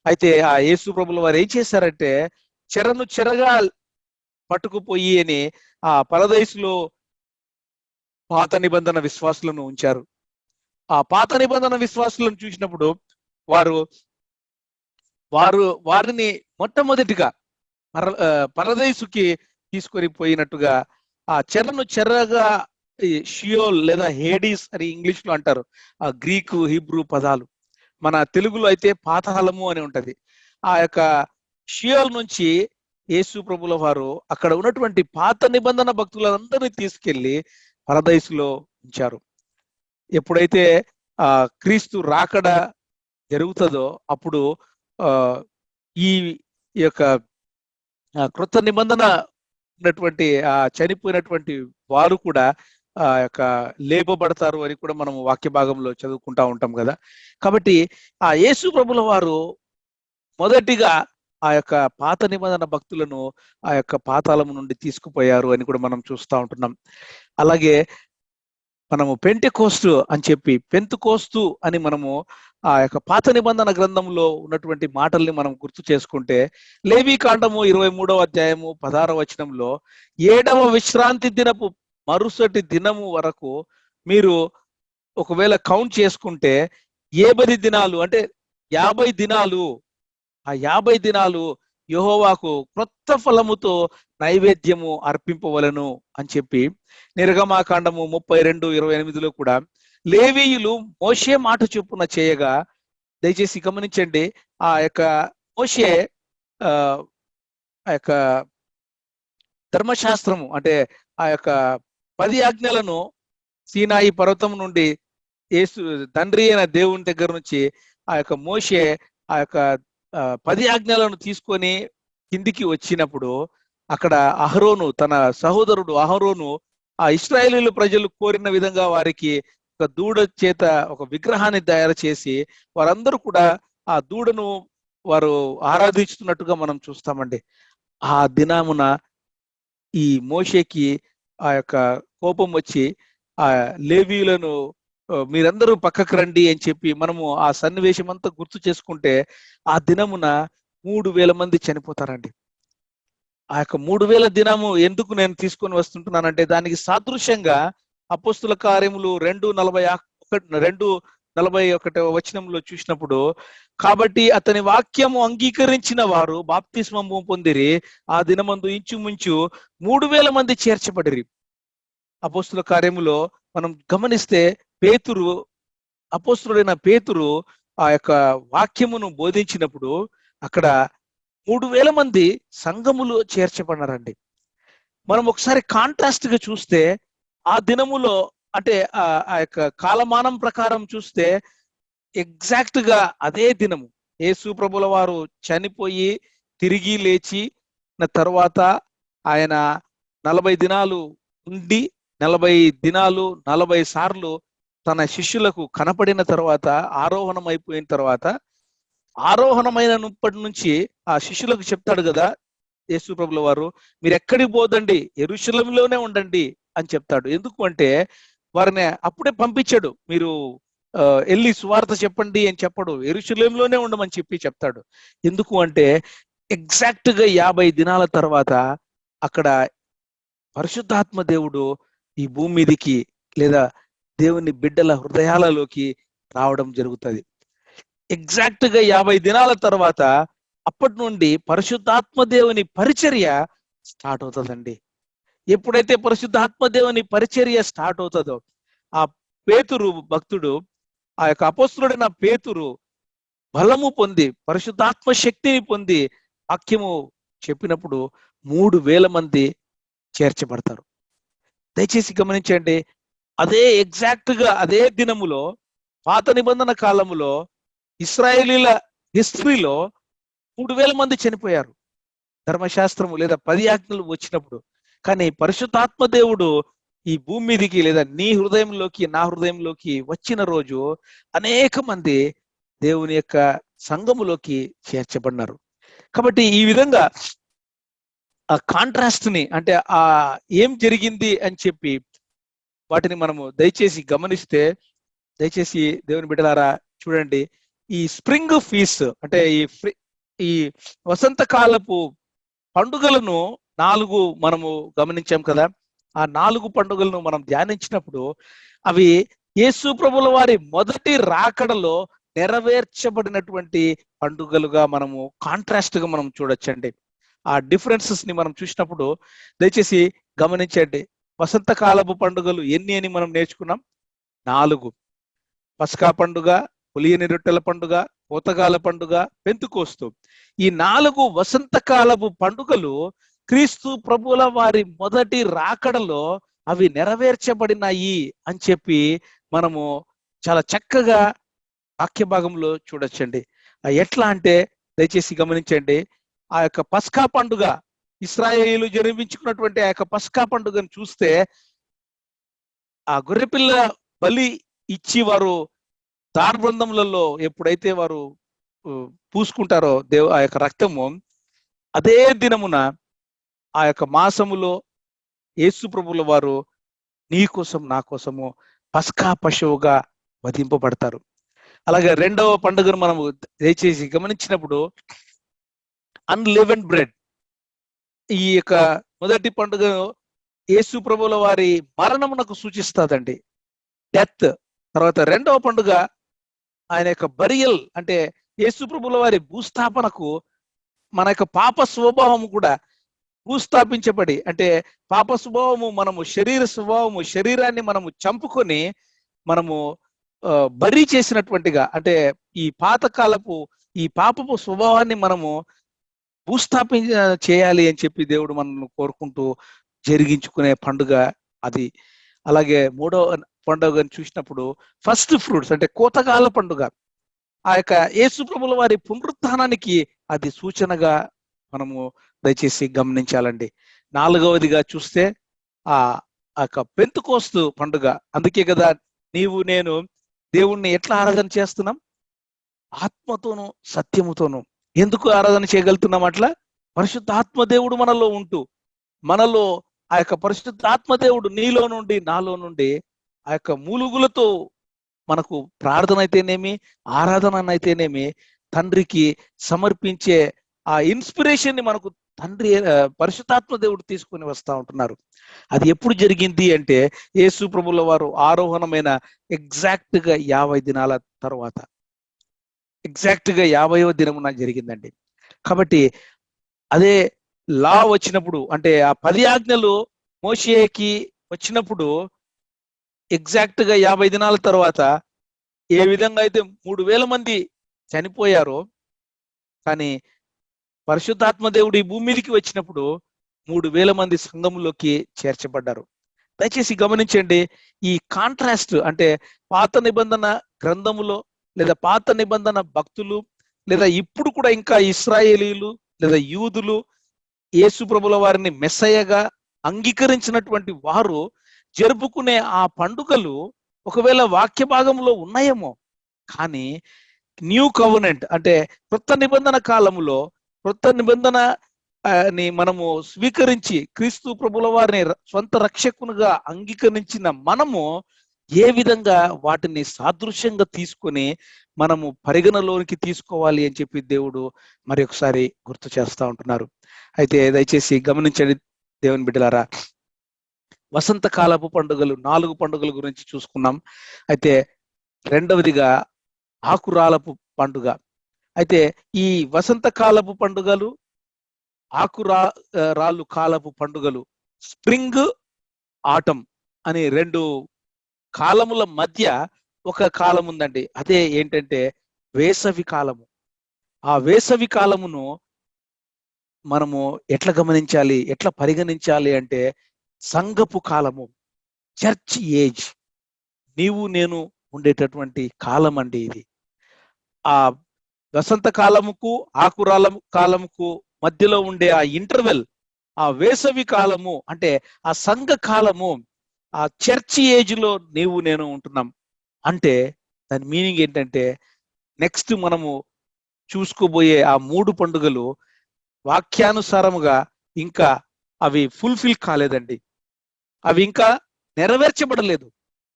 అయితే ఆ యేసు ప్రభుల వారు ఏం చేశారంటే, చెరను చెరగా పట్టుకుపోయి అని ఆ పరదైసులో పాత నిబంధన విశ్వాసులను ఉంచారు. ఆ పాత నిబంధన విశ్వాసులను చూసినప్పుడు వారిని మొట్టమొదటిగా పరదైసుకి తీసుకొని పోయినట్టుగా ఆ చెరను చెరగా షియోల్ లేదా హేడీస్ అని ఇంగ్లీష్ లో అంటారు, ఆ గ్రీకు హీబ్రూ పదాలు. మన తెలుగులో అయితే పాతాళము అని ఉంటది. ఆ యొక్క షియోల్ నుంచి యేసు ప్రభుల వారు అక్కడ ఉన్నటువంటి పాత నిబంధన భక్తులందరినీ తీసుకెళ్లి పరదైసులో ఉంచారు. ఎప్పుడైతే ఆ క్రీస్తు రాకడ జరుగుతుందో అప్పుడు ఈ యొక్క కృత నిబంధన ఉన్నటువంటి ఆ చనిపోయినటువంటి వారు కూడా ఆ యొక్క లేపబడతారు అని కూడా మనం వాక్య భాగంలో చదువుకుంటా ఉంటాం కదా. కాబట్టి ఆ యేసు ప్రభుల వారు మొదటిగా ఆ యొక్క పాత నిబంధన భక్తులను ఆ యొక్క పాతాళము నుండి తీసుకుపోయారు అని కూడా మనం చూస్తూ ఉంటున్నాం. అలాగే మనము పెంటెకోస్తు అని చెప్పి పెంతుకోస్తు అని మనము ఆ యొక్క పాత నిబంధన గ్రంథంలో ఉన్నటువంటి మాటల్ని మనం గుర్తు చేసుకుంటే, లేవీకాండము 23వ అధ్యాయము 16వ వచనంలో 7వ విశ్రాంతి దినపు మరుసటి దినము వరకు మీరు ఒకవేళ కౌంట్ చేసుకుంటే 70 దినాలు అంటే 50 దినాలు, ఆ 50 దినాలు యెహోవాకు క్రొత్త ఫలముతో నైవేద్యము అర్పింపవలను అని చెప్పి నిర్గమాకాండము 32:28లో కూడా లేవీయులు మోషే మాట చొప్పున చేయగా, దయచేసి గమనించండి, ఆ యొక్క మోషే ఆ యొక్క ధర్మశాస్త్రము అంటే ఆ యొక్క 10 ఆజ్ఞలను సీనాయి పర్వతం నుండి యేసు తండ్రి అయిన దేవుని దగ్గర నుంచి ఆ యొక్క మోషే ఆ యొక్క 10 ఆజ్ఞలను తీసుకొని కిందికి వచ్చినప్పుడు అక్కడ అహరోను తన సహోదరుడు అహరోను ఆ ఇశ్రాయేలీయుల ప్రజలు కోరిన విధంగా వారికి ఒక దూడ చేత ఒక విగ్రహాన్ని తయారు చేసి వారందరూ కూడా ఆ దూడను వారు ఆరాధిస్తున్నట్టుగా మనం చూస్తామండి. ఆ దినమున ఈ మోషేకి ఆ యొక్క కోపం వచ్చి ఆ లేవీయులను మీరందరూ పక్కకు రండి అని చెప్పి మనము ఆ సన్నివేశం అంతా గుర్తు చేసుకుంటే ఆ దినమున 3000 మంది చనిపోతారండి. ఆ యొక్క 3000 దినము ఎందుకు నేను తీసుకొని వస్తుంటున్నానంటే దానికి సాదృశ్యంగా అపోస్తుల కార్యములు 2:41 వచనంలో చూసినప్పుడు, కాబట్టి అతని వాక్యము అంగీకరించిన వారు బాప్తిస్మము పొందిరి, ఆ దినమందు ఇంచుమించు 3000 మంది చేర్చబడిరి. అపోస్తుల కార్యములో మనం గమనిస్తే పేతురు, అపోస్తులుడైన పేతురు ఆ యొక్క వాక్యమును బోధించినప్పుడు అక్కడ 3000 మంది సంఘములు చేర్చబడినారండి. మనం ఒకసారి కాంట్రాస్ట్ గా చూస్తే ఆ దినములో అంటే ఆ యొక్క కాలమానం ప్రకారం చూస్తే ఎగ్జాక్ట్ గా అదే దినము యేసు ప్రభుల వారు చనిపోయి తిరిగి లేచి తర్వాత ఆయన 40 దినాలు ఉండి 40 దినాలు 40 సార్లు తన శిష్యులకు కనపడిన తర్వాత ఆరోహణం అయిపోయిన తర్వాత ఆరోహణమైనప్పటి నుంచి ఆ శిష్యులకు చెప్తాడు కదా యేసు ప్రభుల వారు, మీరు ఎక్కడికి పోదండి, యెరూషలేములోనే ఉండండి అని చెప్తాడు. ఎందుకు అంటే వారిని అప్పుడే పంపించాడు, మీరు వెళ్ళి సువార్త చెప్పండి అని చెప్పడు, యెరూషలేములోనే ఉండమని చెప్తాడు. ఎందుకు అంటే ఎగ్జాక్ట్ గా 50 దినాల తర్వాత అక్కడ పరిశుద్ధాత్మ దేవుడు ఈ భూమి మీదికి లేదా దేవుని బిడ్డల హృదయాలలోకి రావడం జరుగుతుంది. ఎగ్జాక్ట్ గా 50 దినాల తర్వాత అప్పటి నుండి పరిశుద్ధాత్మ దేవుని పరిచర్య స్టార్ట్ అవుతుందండి. ఎప్పుడైతే పరిశుద్ధాత్మ దేవుని పరిచర్య స్టార్ట్ అవుతుందో ఆ పేతురు భక్తుడు, ఆ యొక్క అపోస్తులుడైన పేతురు బలము పొంది పరిశుద్ధాత్మ శక్తిని పొంది వాక్యము చెప్పినప్పుడు 3000 మంది చేర్చబడతారు. దయచేసి గమనించండి, అదే ఎగ్జాక్ట్ గా అదే దినములో పాత నిబంధన కాలములో ఇశ్రాయేలీల హిస్టరీలో 3000 మంది చనిపోయారు ధర్మశాస్త్రము లేదా 10 ఆజ్ఞలు వచ్చినప్పుడు. కానీ పరిశుద్ధాత్మ దేవుడు ఈ భూమి మీదికి లేదా నీ హృదయంలోకి నా హృదయంలోకి వచ్చిన రోజు అనేక మంది దేవుని యొక్క సంఘములోకి చేర్చబడినారు. కాబట్టి ఈ విధంగా ఆ కాంట్రాస్ట్ ని అంటే ఆ ఏం జరిగింది అని చెప్పి వాటిని మనము దయచేసి గమనిస్తే, దయచేసి దేవుని బిడ్డలారా చూడండి, ఈ స్ప్రింగ్ ఫీస్ట్ అంటే ఈ వసంతకాలపు పండుగలను 4 మనము గమనించాం కదా. ఆ 4 పండుగలను మనం ధ్యానించినప్పుడు అవి యేసు ప్రభుల వారి మొదటి రాకడలో నెరవేర్చబడినటువంటి పండుగలుగా మనము కాంట్రాస్ట్ గా మనం చూడొచ్చండి. ఆ డిఫరెన్సెస్ ని మనం చూసినప్పుడు దయచేసి గమనించండి. వసంతకాలపు పండుగలు ఎన్ని అని మనం నేర్చుకున్నాం? 4. పస్కా పండుగ, పులియని రొట్టెల పండుగ, కోతకాల పండుగ, పెంతుకోస్తు. ఈ 4 వసంతకాలపు పండుగలు క్రీస్తు ప్రభుల వారి మొదటి రాకడలో అవి నెరవేర్చబడినాయి అని చెప్పి మనము చాలా చక్కగా వాక్య భాగంలో చూడొచ్చండి. ఎట్లా అంటే దయచేసి గమనించండి, ఆ యొక్క పస్కా పండుగ ఇశ్రాయేలు జరిపించుకున్నటువంటి ఆ యొక్క పస్కా పండుగను చూస్తే ఆ గొర్రెపిల్ల బలి ఇచ్చి వారు దార్బంధములలో ఎప్పుడైతే వారు పూసుకుంటారో ఆ యొక్క రక్తము, అదే దినమున ఆ యొక్క మాసములో యేసు ప్రభుల వారు నీ కోసం నా కోసము పస్కా పశువుగా వధింపబడతారు. అలాగే 2వ పండుగను మనము దయచేసి గమనించినప్పుడు అన్‌లెవెన్డ్ బ్రెడ్, ఈ యొక్క మొదటి పండుగ యేసు ప్రభుల వారి మరణమునకు సూచిస్తుందండి, డెత్. తర్వాత 2వ పండుగ ఆయన యొక్క బరియల్ అంటే యేసు ప్రభుల వారి భూస్థాపనకు మన యొక్క పాప స్వభావము కూడా భూస్థాపించబడి, అంటే పాప స్వభావము, మనము శరీర స్వభావము, శరీరాన్ని మనము చంపుకొని మనము బరీ చేసినటువంటిగా, అంటే ఈ పాతకాలపు ఈ పాపపు స్వభావాన్ని మనము భూస్థాపన చేయాలి అని చెప్పి దేవుడు మనల్ని కోరుకుంటూ జరిగించుకునే పండుగ అది. అలాగే మూడవ పండుగను చూసినప్పుడు ఫస్ట్ ఫ్రూట్స్, అంటే కోతకాల పండుగ, ఆ యొక్క యేసు ప్రభుల వారి పునరుత్థానానికి అది సూచనగా మనము దయచేసి గమనించాలండి. నాలుగవదిగా చూస్తే ఆ యొక్క పెంతెకోస్తు పండుగ. అందుకే కదా నీవు నేను దేవుణ్ణి ఎట్లా ఆరాధన చేస్తున్నాం? ఆత్మతోనూ సత్యముతోనూ. ఎందుకు ఆరాధన చేయగలుగుతున్నాం అట్లా? పరిశుద్ధాత్మ దేవుడు మనలో ఉంటూ, మనలో ఆ యొక్క పరిశుద్ధాత్మ దేవుడు నీలో నుండి నాలో నుండి ఆ యొక్క మూలుగులతో మనకు ప్రార్థన అయితేనేమి, ఆరాధన అయితేనేమి తండ్రికి సమర్పించే ఆ ఇన్స్పిరేషన్ ని మనకు తండ్రి పరిశుద్ధాత్మ దేవుడు తీసుకొని వస్తా ఉంటున్నారు. అది ఎప్పుడు జరిగింది అంటే యేసు ప్రభుల వారు ఆరోహణమైన ఎగ్జాక్ట్ గా 50 దినాల తర్వాత, ఎగ్జాక్ట్ గా 50వ దినమున జరిగిందండి. కాబట్టి అదే లా వచ్చినప్పుడు, అంటే ఆ 10 ఆజ్ఞలు మోషేకి వచ్చినప్పుడు ఎగ్జాక్ట్ గా 50 దినాల తర్వాత ఏ విధంగా అయితే 3000 మంది చనిపోయారో, కానీ పరిశుద్ధాత్మ దేవుడు ఈ భూమి మీదకి వచ్చినప్పుడు 3000 మంది సంఘంలోకి చేర్చబడ్డారు. దయచేసి గమనించండి ఈ కాంట్రాస్ట్. అంటే పాత నిబంధన గ్రంథములో లేదా పాత నిబంధన భక్తులు లేదా ఇప్పుడు కూడా ఇంకా ఇశ్రాయేలీలు లేదా యూదులు యేసు ప్రభుల వారిని మెస్సయ్యగా అంగీకరించినటువంటి వారు జరుపుకునే ఆ పండుగలు ఒకవేళ వాక్య భాగంలో ఉన్నాయేమో, కానీ న్యూ కవెనెంట్ అంటే క్రొత్త నిబంధన కాలములో క్రొత్త నిబంధన ని మనము స్వీకరించి క్రీస్తు ప్రభుల వారిని సొంత రక్షకునిగా అంగీకరించిన మనము ఏ విధంగా వాటిని సాదృశ్యంగా తీసుకొని మనము పరిగణలోనికి తీసుకోవాలి అని చెప్పి దేవుడు మరి ఒకసారి గుర్తు చేస్తా ఉంటున్నారు. అయితే దయచేసి గమనించండి దేవుని బిడ్డలారా, వసంతకాలపు పండుగలు 4 పండుగల గురించి చూసుకున్నాం. అయితే రెండవదిగా ఆకురాలపు పండుగ. అయితే ఈ వసంతకాలపు పండుగలు, రాళ్ళు కాలపు పండుగలు, స్ప్రింగ్ ఆటమ్ అని 2 కాలముల మధ్య ఒక కాలం ఉందండి. అదే ఏంటంటే వేసవి కాలము. ఆ వేసవి కాలమును మనము ఎట్లా గమనించాలి, ఎట్లా పరిగణించాలి అంటే సంఘపు కాలము, చర్చ్ ఏజ్, నీవు నేను ఉండేటటువంటి కాలం అండి ఇది. ఆ వసంత కాలముకు ఆకురాల కాలముకు మధ్యలో ఉండే ఆ ఇంటర్వెల్, ఆ వేసవి కాలము అంటే ఆ సంఘ కాలము, ఆ చర్చ్ ఏజ్ లో నీవు నేను ఉంటున్నాం. అంటే దాని మీనింగ్ ఏంటంటే నెక్స్ట్ మనము చూసుకోబోయే ఆ 3 పండుగలు వాక్యానుసారముగా ఇంకా అవి ఫుల్ఫిల్ కాలేదండి. అవి ఇంకా నెరవేర్చబడలేదు.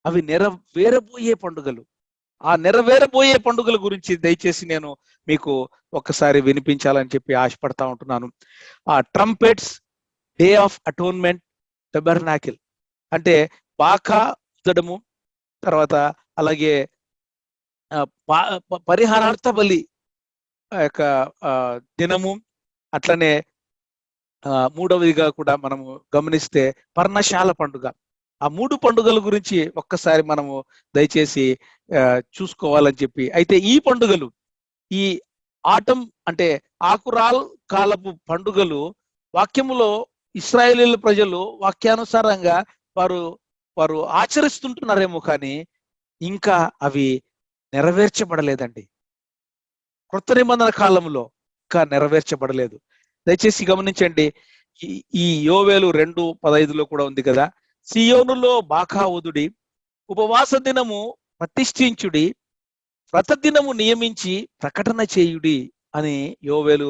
అవి నెరవేరబోయే పండుగలు. ఆ నెరవేరబోయే పండుగల గురించి దయచేసి నేను మీకు ఒక్కసారి వినిపించాలని చెప్పి ఆశపడతా ఉంటున్నాను. ఆ ట్రంపెట్స్, డే ఆఫ్ అటోన్మెంట్, టెబర్నాకిల్ అంటే బాకా ఊదడము, తర్వాత అలాగే పరిహారార్థ బలి యొక్క దినము, అట్లనే మూడవదిగా కూడా మనము గమనిస్తే పర్ణశాల పండుగ. ఆ 3 పండుగల గురించి ఒక్కసారి మనము దయచేసి చూసుకోవాలని చెప్పి. అయితే ఈ పండుగలు, ఈ ఆటం అంటే ఆకురాల్ కాలపు పండుగలు వాక్యములో ఇశ్రాయేలీల ప్రజలు వాక్యానుసారంగా వారు ఆచరిస్తుంటున్నారేమో, కానీ ఇంకా అవి నెరవేర్చబడలేదండి. క్రొత్త నిబంధన కాలంలో ఇంకా నెరవేర్చబడలేదు. దయచేసి గమనించండి, ఈ యోవేలు 2:15 కూడా ఉంది కదా, సియోనులో బాకా ఊదుడి, ఉపవాస దినము ప్రతిష్ఠించుడి, వ్రత దినము నియమించి ప్రకటన చేయుడి అని యోవేలు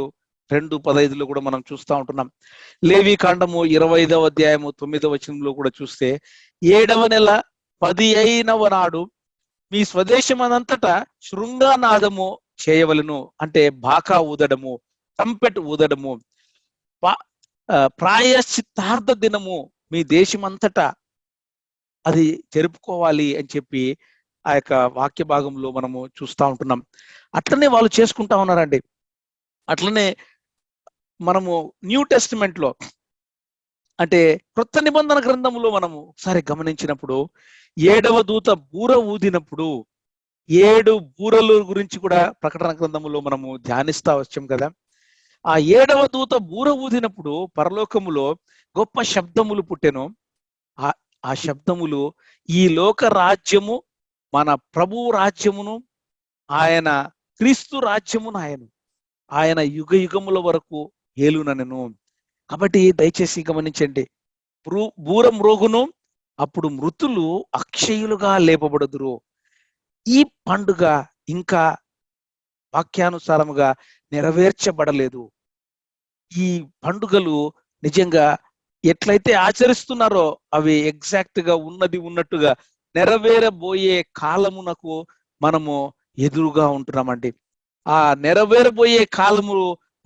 2:15 కూడా మనం చూస్తూ ఉంటున్నాం. లేవి కాండము 25వ అధ్యాయము 9వ వచనంలో కూడా చూస్తే 7వ నెల 15వ నాడు మీ స్వదేశమనంతటా శృంగానాదము చేయవలను, అంటే బాకా ఊదడము, ట్రంపెట్ ఊదడము, ప్రాయశ్చిత్తార్థ దినము మీ దేశమంతటా అది జరుపుకోవాలి అని చెప్పి ఆ యొక్క వాక్య భాగంలో మనము చూస్తూ ఉంటున్నాం. అట్లనే వాళ్ళు చేసుకుంటా ఉన్నారండి. అట్లనే మనము న్యూ టెస్టిమెంట్ లో అంటే క్రొత్త నిబంధన గ్రంథంలో మనము ఒకసారి గమనించినప్పుడు 7వ దూత బూర ఊదినప్పుడు 7 బూరల గురించి కూడా ప్రకటన గ్రంథములో మనము ధ్యానిస్తా వచ్చాం కదా. ఆ 7వ దూత బూర ఊదినప్పుడు పరలోకములో గొప్ప శబ్దములు పుట్టెను. ఆ ఆ శబ్దములు ఈ లోక రాజ్యము మన ప్రభు రాజ్యమును ఆయన క్రీస్తు రాజ్యమును ఆయన యుగ యుగముల వరకు ఏలుననెను. కాబట్టి దయచేసి గమనించండి, బూర మ్రోగును, అప్పుడు మృతులు అక్షయులుగా లేపబడుదురు. ఈ పండుగ ఇంకా వాక్యానుసారముగా నెరవేర్చబడలేదు. ఈ పండుగలు నిజంగా ఎట్లయితే ఆచరిస్తున్నారో అవి ఎగ్జాక్ట్ గా ఉన్నది ఉన్నట్టుగా నెరవేరబోయే కాలమునకు మనము ఎదురుగా ఉంటున్నామండి. ఆ నెరవేరబోయే కాలము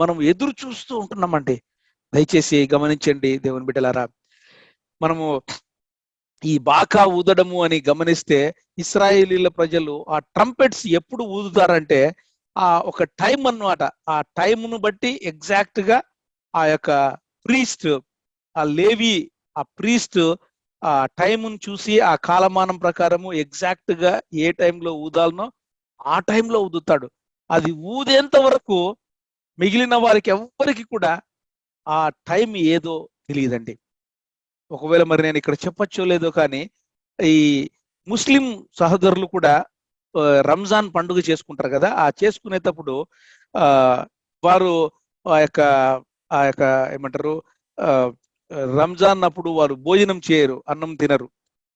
మనం ఎదురు చూస్తూ ఉంటున్నామండి. దయచేసి గమనించండి దేవుని బిడ్డలారా. మనము ఈ బాకా ఊదడము అని గమనిస్తే ఇశ్రాయేలీల ప్రజలు ఆ ట్రంపెట్స్ ఎప్పుడు ఊదుతారంటే ఆ ఒక టైం అన్నమాట. ఆ టైంను బట్టి ఎగ్జాక్ట్ గా ఆ యొక్క ప్రీస్ట్, ఆ లేవి, ఆ ప్రీస్ట్ ఆ టైంను చూసి ఆ కాలమానం ప్రకారము ఎగ్జాక్ట్ గా ఏ టైంలో ఊదాలనో ఆ టైంలో ఊదుతాడు. అది ఊదేంత వరకు మిగిలిన వారికి ఎవ్వరికి కూడా ఆ టైం ఏదో తెలియదండి. ఒకవేళ మరి నేను ఇక్కడ చెప్పచ్చో లేదో కానీ ఈ ముస్లిం సహోదరులు కూడా రంజాన్ పండుగ చేసుకుంటారు కదా. ఆ చేసుకునేటప్పుడు ఆ వారు ఆ యొక్క ఏమంటారు రంజాన్ అప్పుడు వారు భోజనం చేయరు, అన్నం తినరు.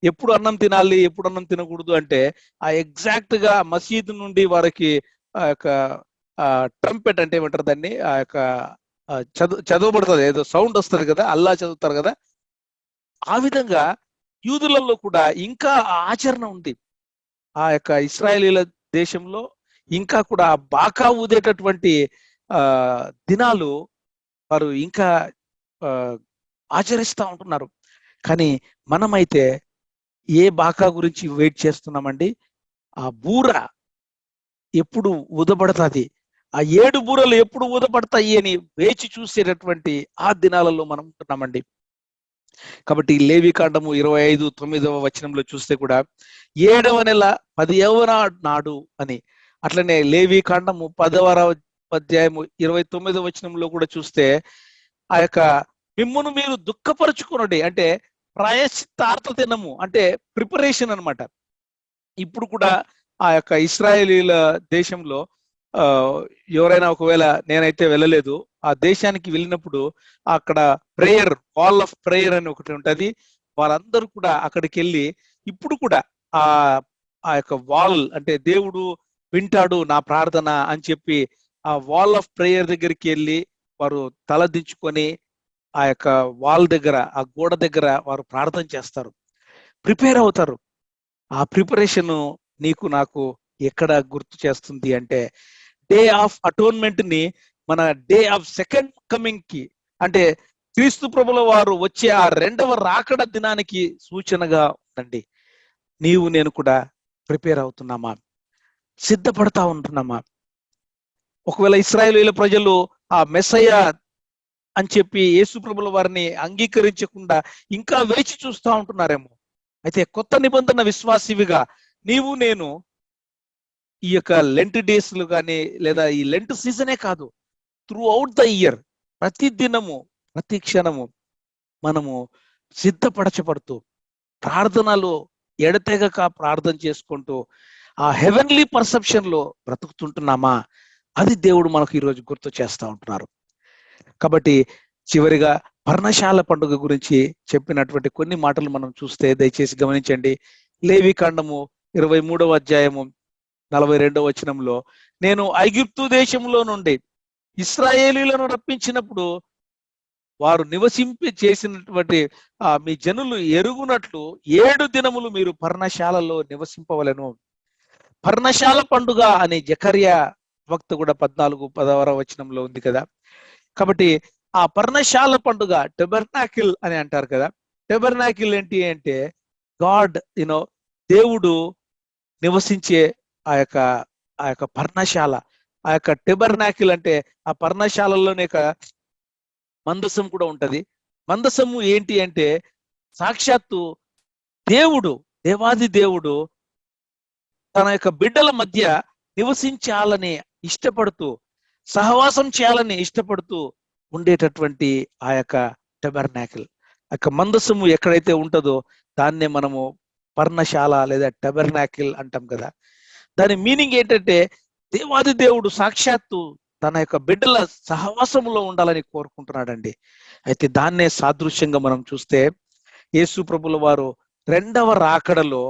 ఎప్పుడు అన్నం తినాలి, ఎప్పుడు అన్నం తినకూడదు అంటే ఆ ఎగ్జాక్ట్ గా మసీదు నుండి వారికి ఆ యొక్క ట్రంపెట్ అంటే ఏమంటారు దాన్ని, ఆ యొక్క చదవబడుతుంది, ఏదో సౌండ్ వస్తుంది కదా, అల్లా చదువుతారు కదా. ఆ విధంగా యూదులలో కూడా ఇంకా ఆచరణ ఉంది. ఆ యొక్క ఇశ్రాయేలీల దేశంలో ఇంకా కూడా బాకా ఊదేటటువంటి దినాలు వారు ఇంకా ఆచరిస్తూ ఉంటున్నారు. కానీ మనమైతే ఏ బాకా గురించి వెయిట్ చేస్తున్నామండి? ఆ బూర ఎప్పుడు ఊదబడుతుంది, ఆ 7 బూరలు ఎప్పుడు ఊదపడతాయి అని వేచి చూసేటటువంటి ఆ దినాలలో మనం ఉంటున్నామండి. కాబట్టి లేవి కాండము 25:9 వచనంలో చూస్తే కూడా 7వ నెల 10వ నాడు అని, అట్లనే లేవి కాండము 10వ అధ్యాయము 29వ వచనంలో కూడా చూస్తే ఆ యొక్క మిమ్మును మీరు దుఃఖపరుచుకునండి అంటే ప్రాయశ్చిత్తార్థ దినము అంటే ప్రిపరేషన్ అన్నమాట. ఇప్పుడు కూడా ఆ యొక్క ఇశ్రాయేలీల దేశంలో ఎవరైనా, ఒకవేళ నేనైతే వెళ్ళలేదు, ఆ దేశానికి వెళ్ళినప్పుడు అక్కడ ప్రేయర్, వాల్ ఆఫ్ ప్రేయర్ అని ఒకటి ఉంటుంది. వారందరూ కూడా అక్కడికి వెళ్ళి ఇప్పుడు కూడా ఆ ఆ యొక్క వాల్ అంటే దేవుడు వింటాడు నా ప్రార్థన అని చెప్పి ఆ వాల్ ఆఫ్ ప్రేయర్ దగ్గరికి వెళ్ళి వారు తల దించుకొని ఆ యొక్క వాల్ దగ్గర, ఆ గోడ దగ్గర వారు ప్రార్థన చేస్తారు, ప్రిపేర్ అవుతారు. ఆ ప్రిపరేషన్ నీకు నాకు ఎక్కడ గుర్తు చేస్తుంది అంటే డే ఆఫ్ అటోన్మెంట్ ని మన డే ఆఫ్ సెకండ్ కమింగ్ కి, అంటే క్రీస్తు ప్రభుల వారు వచ్చే ఆ 2వ రాకడ దినానికి సూచనగా ఉందండి. నీవు నేను కూడా ప్రిపేర్ అవుతున్నామా, సిద్ధపడతా ఉంటున్నామా? ఒకవేళ ఇశ్రాయేలీల ప్రజలు ఆ మెస్సయ్య అని చెప్పి యేసు ప్రభుల వారిని అంగీకరించకుండా ఇంకా వేచి చూస్తూ ఉంటున్నారేమో. అయితే కొత్త నిబంధన విశ్వాసివిగా నీవు నేను ఈ యొక్క లెంట్ డేస్లు కానీ లేదా ఈ లెంట్ సీజనే కాదు, త్రూ అవుట్ ద ఇయర్ ప్రతి దినము ప్రతి క్షణము మనము సిద్ధపరచబడుతూ ప్రార్థనలో ఎడతెగక ప్రార్థన చేసుకుంటూ ఆ హెవెన్లీ పర్సెప్షన్ లో బ్రతుకుతుంటున్నామా? అది దేవుడు మనకు ఈరోజు గుర్తు చేస్తూ ఉంటున్నారు. కాబట్టి చివరిగా పర్ణశాల పండుగ గురించి చెప్పినటువంటి కొన్ని మాటలు మనం చూస్తే దయచేసి గమనించండి. లేవి కాండము 23వ అధ్యాయము 42వ వచనంలో, నేను ఐగుప్తు దేశంలో నుండి ఇశ్రాయేలీలను రప్పించినప్పుడు వారు నివసింపి చేసినటువంటి మీ జనులు ఎరుగునట్లు 7 దినములు మీరు పర్ణశాలలో నివసింపవలెను. పర్ణశాల పండుగ అని జకర్యా వక్త కూడా 14:16 వచనంలో ఉంది కదా. కాబట్టి ఆ పర్ణశాల పండుగ టెబర్నాకిల్ అని అంటారు కదా. టెబర్నాకిల్ ఏంటి అంటే గాడ్ దేవుడు నివసించే ఆ యొక్క పర్ణశాల, ఆ యొక్క టెబర్నాకిల్ అంటే ఆ పర్ణశాలలోనే మందసం కూడా ఉంటది. మందసము ఏంటి అంటే సాక్షాత్తు దేవాది దేవుడు తన యొక్క బిడ్డల మధ్య నివసించాలని ఇష్టపడుతూ, సహవాసం చేయాలని ఇష్టపడుతూ ఉండేటటువంటి ఆ యొక్క టెబర్నాకిల్, ఆ యొక్క మందసము ఎక్కడైతే ఉంటుందో దాన్నే మనము పర్ణశాల లేదా టెబర్నాకిల్ అంటాం కదా. దాని మీనింగ్ ఏంటంటే దేవాది దేవుడు సాక్షాత్తు తన యొక్క బిడ్డల సహవాసంలో ఉండాలని కోరుకుంటున్నాడండి. అయితే దాన్నే సాదృశ్యంగా మనం చూస్తే యేసు ప్రభుల వారు రెండవ రాకడలో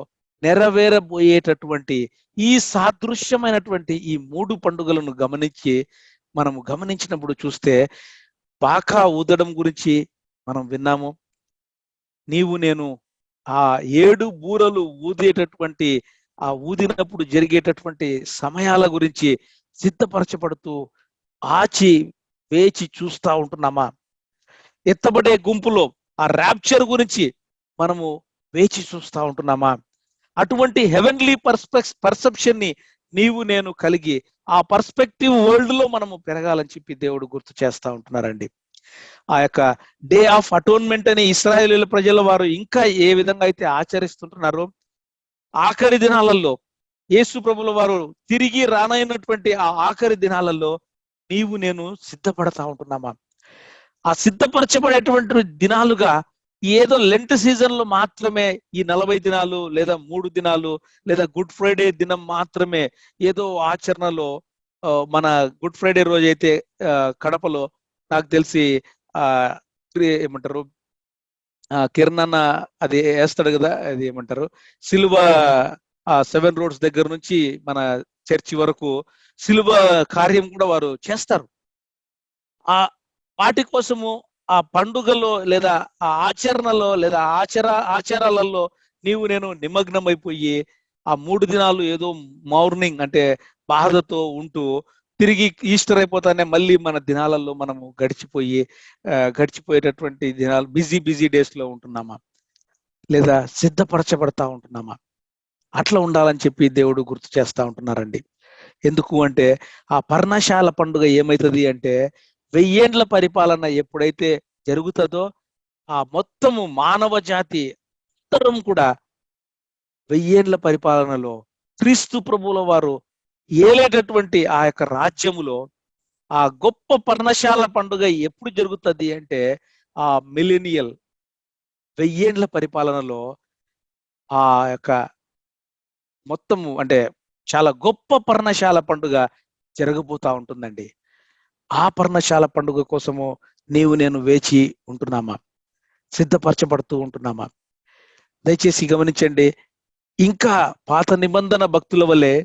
నెరవేరబోయేటటువంటి ఈ సాదృశ్యమైనటువంటి ఈ 3 పండుగలను మనము గమనించినప్పుడు చూస్తే బాకా ఊదడం గురించి మనం విన్నాము. నేను ఆ 7 బూరలు ఊదేటటువంటి ఆ ఊదినప్పుడు జరిగేటటువంటి సమయాల గురించి సిద్ధపరచబడుతూ ఆచి వేచి చూస్తూ ఉంటున్నామా? ఎత్తబడే గుంపులో ఆ ర్యాప్చర్ గురించి మనము వేచి చూస్తూ ఉంటున్నామా? అటువంటి హెవెన్లీ పర్సెప్షన్ ని నేను కలిగి ఆ పర్స్పెక్టివ్ వరల్డ్ లో మనము పెరగాలని చెప్పి దేవుడు గుర్తు చేస్తూ ఉంటున్నారండి. ఆ యొక్క డే ఆఫ్ అటోన్మెంట్ అని ఇశ్రాయేలీయుల ప్రజల వారు ఇంకా ఏ విధంగా అయితే ఆచరిస్తుంటున్నారో, ఆఖరి దినాలలో యేసు ప్రభుల వారు తిరిగి రానైనటువంటి ఆ ఆఖరి దినాలలో నేను సిద్ధపడతా ఉంటున్నామా? ఆ సిద్ధపరచబడేటువంటి దినాలుగా ఏదో లెంట్ సీజన్ లో మాత్రమే ఈ 40 దినాలు లేదా 3 దినాలు లేదా గుడ్ ఫ్రైడే దినం మాత్రమే ఏదో ఆచరణలో, మన గుడ్ ఫ్రైడే రోజు అయితే కడపలో నాకు తెలిసి ఏమంటారు, కిరణ్ అన్న అది వేస్తాడు కదా, అది ఏమంటారు, సిలువ 7 రోడ్స్ దగ్గర నుంచి మన చర్చి వరకు సిలువ కార్యం కూడా వారు చేస్తారు. ఆ వాటి కోసము ఆ పండుగలో లేదా ఆ ఆచరణలో లేదా ఆచారాలలో నేను నిమగ్నమైపోయి ఆ 3 దినాలు ఏదో మార్నింగ్ అంటే బాధతో ఉంటూ తిరిగి ఈస్టర్ అయిపోతానే మళ్ళీ మన దినాలలో మనము గడిచిపోయేటటువంటి దినాలు బిజీ డేస్ లో ఉంటున్నామా లేదా సిద్ధపరచబడతా ఉంటున్నామా? అట్లా ఉండాలని చెప్పి దేవుడు గుర్తు చేస్తా ఉంటున్నారండి. ఎందుకు అంటే ఆ పర్ణశాల పండుగ ఏమైతుంది అంటే 1000 ఏండ్ల పరిపాలన ఎప్పుడైతే జరుగుతుందో ఆ మొత్తము మానవ జాతి అందరం కూడా 1000 ఏండ్ల పరిపాలనలో క్రీస్తు ప్రభువుల వారు ఏలేటటువంటి ఆ యొక్క రాజ్యములో ఆ గొప్ప పర్ణశాల పండుగ ఎప్పుడు జరుగుతుంది అంటే ఆ మిలీనియల్ 1000 ఏండ్ల పరిపాలనలో ఆ యొక్క మొత్తము అంటే చాలా గొప్ప పర్ణశాల పండుగ జరగబోతా ఉంటుందండి. ఆ పర్ణశాల పండుగ కోసము నేను వేచి ఉంటున్నామా? సిద్ధపరచబడుతూ ఉంటున్నామా? దయచేసి గమనించండి. ఇంకా పాత నిబంధన భక్తుల వల్లే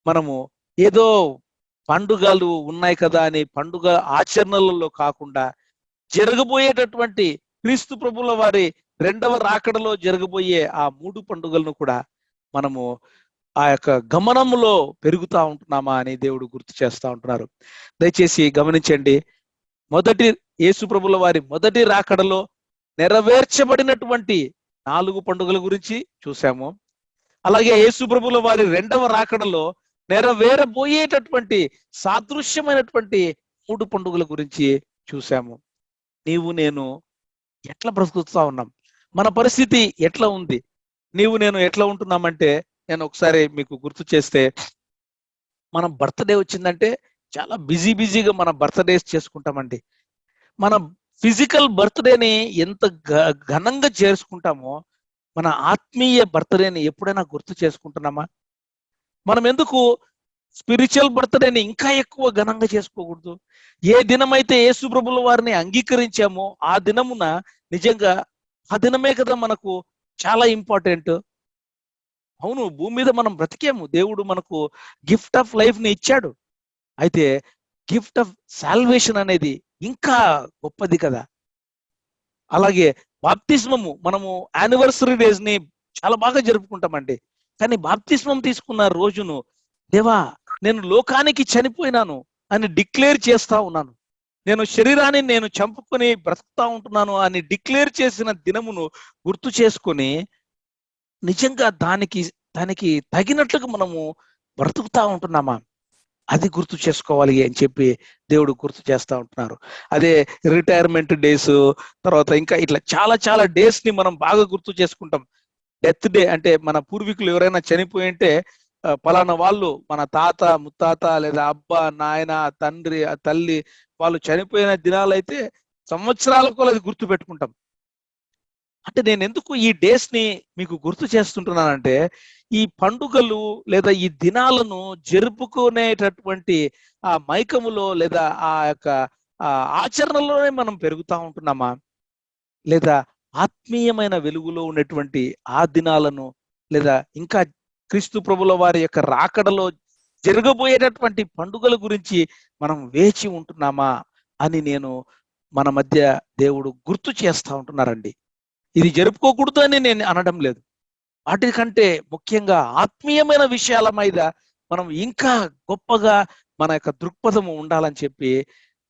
మనము ఏదో పండుగలు ఉన్నాయి కదా అని పండుగ ఆచరణలలో కాకుండా జరగబోయేటటువంటి క్రీస్తు ప్రభుల వారి రెండవ రాకడలో జరగబోయే ఆ 3 పండుగలను కూడా మనము ఆ యొక్క గమనములో పెరుగుతా ఉంటున్నామా అని దేవుడు గుర్తు చేస్తా ఉంటున్నారు. దయచేసి గమనించండి. యేసు ప్రభుల వారి మొదటి రాకడలో నెరవేర్చబడినటువంటి 4 పండుగల గురించి చూసాము. అలాగే యేసు ప్రభుల వారి రెండవ రాకడలో నెరవేరబోయేటటువంటి సాదృశ్యమైనటువంటి 3 పండుగల గురించి చూసాము. నేను ఎట్లా బ్రతుకుతా ఉన్నాం? మన పరిస్థితి ఎట్లా ఉంది? నేను ఎట్లా ఉంటున్నామంటే, నేను ఒకసారి మీకు గుర్తు చేస్తే, మనం బర్త్డే వచ్చిందంటే చాలా బిజీగా మన బర్త్డేస్ చేసుకుంటామండి. మన ఫిజికల్ బర్త్డేని ఎంత ఘనంగా చేసుకుంటామో మన ఆత్మీయ బర్త్డేని ఎప్పుడైనా గుర్తు చేసుకుంటున్నామా? మనం ఎందుకు స్పిరిచువల్ బర్త్డేని ఇంకా ఎక్కువ ఘనంగా చేసుకోకూడదు? ఏ దినమైతే యేసు ప్రభుల వారిని అంగీకరించామో ఆ దినమున నిజంగా ఆ దినమే కదా మనకు చాలా ఇంపార్టెంట్. అవును, భూమి మీద మనం బ్రతికేము, దేవుడు మనకు గిఫ్ట్ ఆఫ్ లైఫ్ ని ఇచ్చాడు. అయితే గిఫ్ట్ ఆఫ్ సాల్వేషన్ అనేది ఇంకా గొప్పది కదా. అలాగే బాప్తిస్మము, మనము యానివర్సరీ డేస్ ని చాలా బాగా జరుపుకుంటామండి. కానీ బాప్తిస్మం తీసుకున్న రోజును, దేవా నేను లోకానికి చనిపోయినాను అని డిక్లేర్ చేస్తా ఉన్నాను, నేను శరీరాన్ని చంపుకొని బ్రతుకుతా ఉంటున్నాను అని డిక్లేర్ చేసిన దినమును గుర్తు చేసుకొని నిజంగా దానికి దానికి తగినట్లుగా మనము బ్రతుకుతా ఉంటున్నామా, అది గుర్తు చేసుకోవాలి అని చెప్పి దేవుడు గుర్తు చేస్తా ఉంటున్నారు. అదే రిటైర్మెంట్ డేస్, తర్వాత ఇంకా ఇట్లా చాలా చాలా డేస్ ని మనం బాగా గుర్తు చేసుకుంటాం. డెత్ డే అంటే మన పూర్వీకులు ఎవరైనా చనిపోయి ఉంటే పలానా వాళ్ళు, మన తాత ముత్తాత లేదా అబ్బా నాయన తండ్రి తల్లి వాళ్ళు చనిపోయిన దినాలైతే సంవత్సరాలకు అది గుర్తు పెట్టుకుంటాం. అంటే నేను ఎందుకు ఈ డేస్ ని మీకు గుర్తు చేస్తుంటున్నానంటే, ఈ పండుగలు లేదా ఈ దినాలను జరుపుకునేటటువంటి ఆ మైకములో లేదా ఆ యొక్క ఆచరణలోనే మనం పెరుగుతా ఉంటున్నామా, లేదా ఆత్మీయమైన వెలుగులో ఉన్నటువంటి ఆ దినాలను, లేదా ఇంకా క్రీస్తు ప్రభుల వారి యొక్క రాకడలో జరగబోయేటటువంటి పండుగల గురించి మనం వేచి ఉంటున్నామా అని నేను మన మధ్య దేవుడు గుర్తు చేస్తా ఉంటున్నారండి. ఇది జరుపుకోకూడదు అని నేను అనడం లేదు. వాటికంటే ముఖ్యంగా ఆత్మీయమైన విషయాల మీద మనం ఇంకా గొప్పగా మన యొక్క దృక్పథము ఉండాలని చెప్పి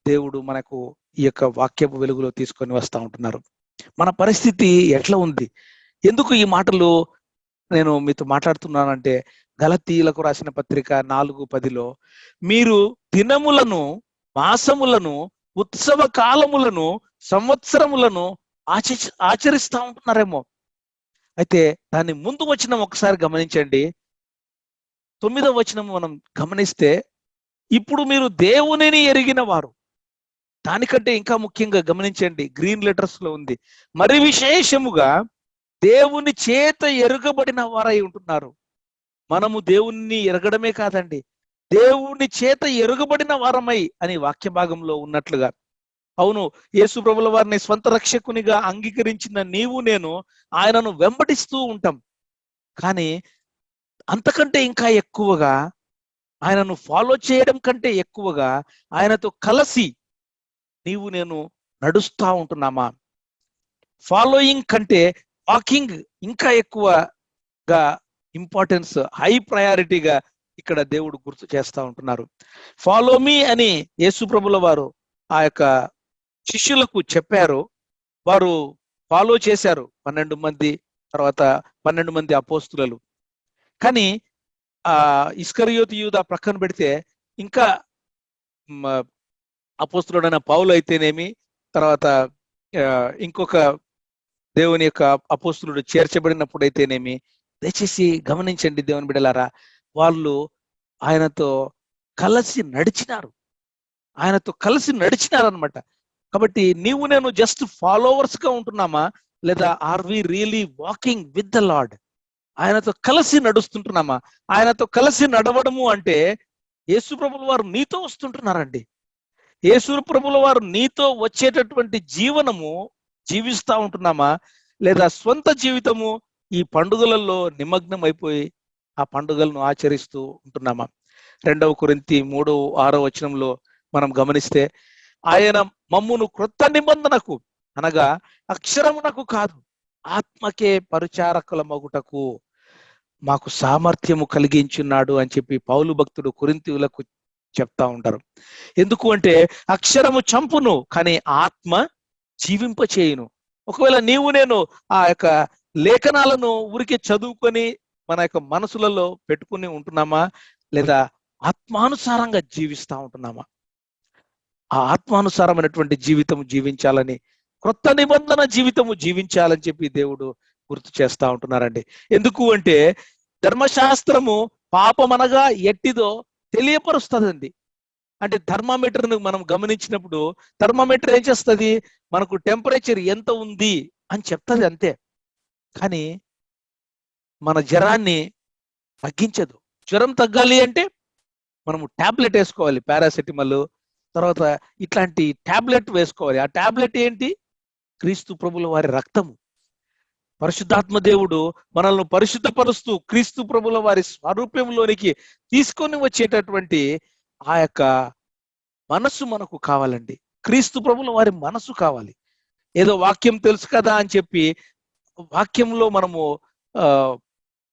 దేవుడు మనకు ఈ యొక్క వాక్యపు వెలుగులో తీసుకొని వస్తూ ఉంటున్నారు. మన పరిస్థితి ఎట్లా ఉంది? ఎందుకు ఈ మాటలు నేను మీతో మాట్లాడుతున్నానంటే, గలతీయులకు రాసిన పత్రిక 4:10లో మీరు దినములను, మాసములను, ఉత్సవ కాలములను, సంవత్సరములను ఆచరిస్తూ ఉంటున్నారేమో. అయితే దాన్ని ముందు వచనం ఒకసారి గమనించండి. 9వ వచనం మనం గమనిస్తే, ఇప్పుడు మీరు దేవునిని ఎరిగిన వారు. దానికంటే ఇంకా ముఖ్యంగా గమనించండి, గ్రీన్ లెటర్స్ లో ఉంది, మరి విశేషముగా దేవుని చేత ఎరుగబడిన వారై ఉంటున్నారు. మనము దేవుణ్ణి ఎరగడమే కాదండి, దేవుని చేత ఎరుగబడిన వారమై అని వాక్య భాగంలో ఉన్నట్లుగా. అవును, యేసు ప్రభుల వారిని స్వంత రక్షకునిగా అంగీకరించిన నీవు నేను ఆయనను వెంబడిస్తూ ఉంటాం. కానీ అంతకంటే ఇంకా ఎక్కువగా ఆయనను ఫాలో చేయడం కంటే ఎక్కువగా ఆయనతో కలిసి నీవు నేను నడుస్తూ ఉంటున్నామా? ఫాలోయింగ్ కంటే వాకింగ్ ఇంకా ఎక్కువగా ఇంపార్టెన్స్, హై ప్రయారిటీగా ఇక్కడ దేవుడు గుర్తు చేస్తూ ఉంటున్నారు. ఫాలో మీ అని యేసు ప్రభుల వారు ఆ యొక్క శిష్యులకు చెప్పారు. వారు ఫాలో చేశారు, 12 మంది, తర్వాత 12 మంది అపోస్తులు. కానీ ఇస్కరియోతు యూదా ప్రక్కన పెడితే ఇంకా అపోస్తులుడైన పౌలు అయితేనేమి, తర్వాత ఇంకొక దేవుని యొక్క అపోస్తులుడు చేర్చబడినప్పుడు అయితేనేమి, దయచేసి గమనించండి దేవుని బిడ్డలారా, వాళ్ళు ఆయనతో కలిసి నడిచినారు, ఆయనతో కలిసి నడిచినారనమాట. కాబట్టి నీవు నేను జస్ట్ ఫాలోవర్స్ గా ఉంటున్నామా, లేదా are we really walking with the Lord? ఆయనతో కలిసి నడుస్తుంటున్నామా? ఆయనతో కలిసి నడవడము అంటే యేసు ప్రభుల వారు నీతో వస్తుంటున్నారండి. యేసు ప్రభుల వారు నీతో వచ్చేటటువంటి జీవనము జీవిస్తూ ఉంటున్నామా, లేదా స్వంత జీవితము ఈ పండుగలలో నిమగ్నం అయిపోయి ఆ పండుగలను ఆచరిస్తూ ఉంటున్నామా? 2 కొరింథీ 3:6 వచనంలో మనం గమనిస్తే, ఆయన మమ్మును క్రొత్త నిబంధనకు అనగా అక్షరమునకు కాదు, ఆత్మకే పరిచారకుల మగుటకు మాకు సామర్థ్యము కలిగించున్నాడు అని చెప్పి పౌలు భక్తుడు కొరింథీయులకు చెప్తా ఉంటారు. ఎందుకు అంటే అక్షరము చంపును, కానీ ఆత్మ జీవింప చేయును. ఒకవేళ నీవు నేను ఆ యొక్క లేఖనాలను ఊరికే చదువుకొని మన యొక్క మనసులలో పెట్టుకుని ఉంటున్నామా, లేదా ఆత్మానుసారంగా జీవిస్తా ఉంటున్నామా? ఆ ఆత్మానుసారమైనటువంటి జీవితం జీవించాలని, క్రొత్త నిబంధన జీవితము జీవించాలని చెప్పి దేవుడు గుర్తు చేస్తా ఉంటున్నారండి. ఎందుకు అంటే ధర్మశాస్త్రము పాపమనగా ఎట్టిదో తెలియపరుస్తుందండి. అంటే థర్మామీటర్ను మనం గమనించినప్పుడు థర్మామీటర్ ఏం చేస్తుంది, మనకు టెంపరేచర్ ఎంత ఉంది అని చెప్తుంది అంతే. కానీ మన జ్వరాన్ని తగ్గించదు. జ్వరం తగ్గాలి అంటే మనము టాబ్లెట్ వేసుకోవాలి, పారాసెటమాల్, తర్వాత ఇట్లాంటి టాబ్లెట్ వేసుకోవాలి. ఆ టాబ్లెట్ ఏంటి? క్రీస్తు ప్రభుల వారి రక్తము. పరిశుద్ధాత్మ దేవుడు మనల్ని పరిశుద్ధపరుస్తూ క్రీస్తు ప్రభుల వారి స్వరూపంలోనికి తీసుకొని వచ్చేటటువంటి ఆ యొక్క మనస్సు మనకు కావాలండి. క్రీస్తు ప్రభుల వారి మనసు కావాలి. ఏదో వాక్యం తెలుసు కదా అని చెప్పి వాక్యంలో మనము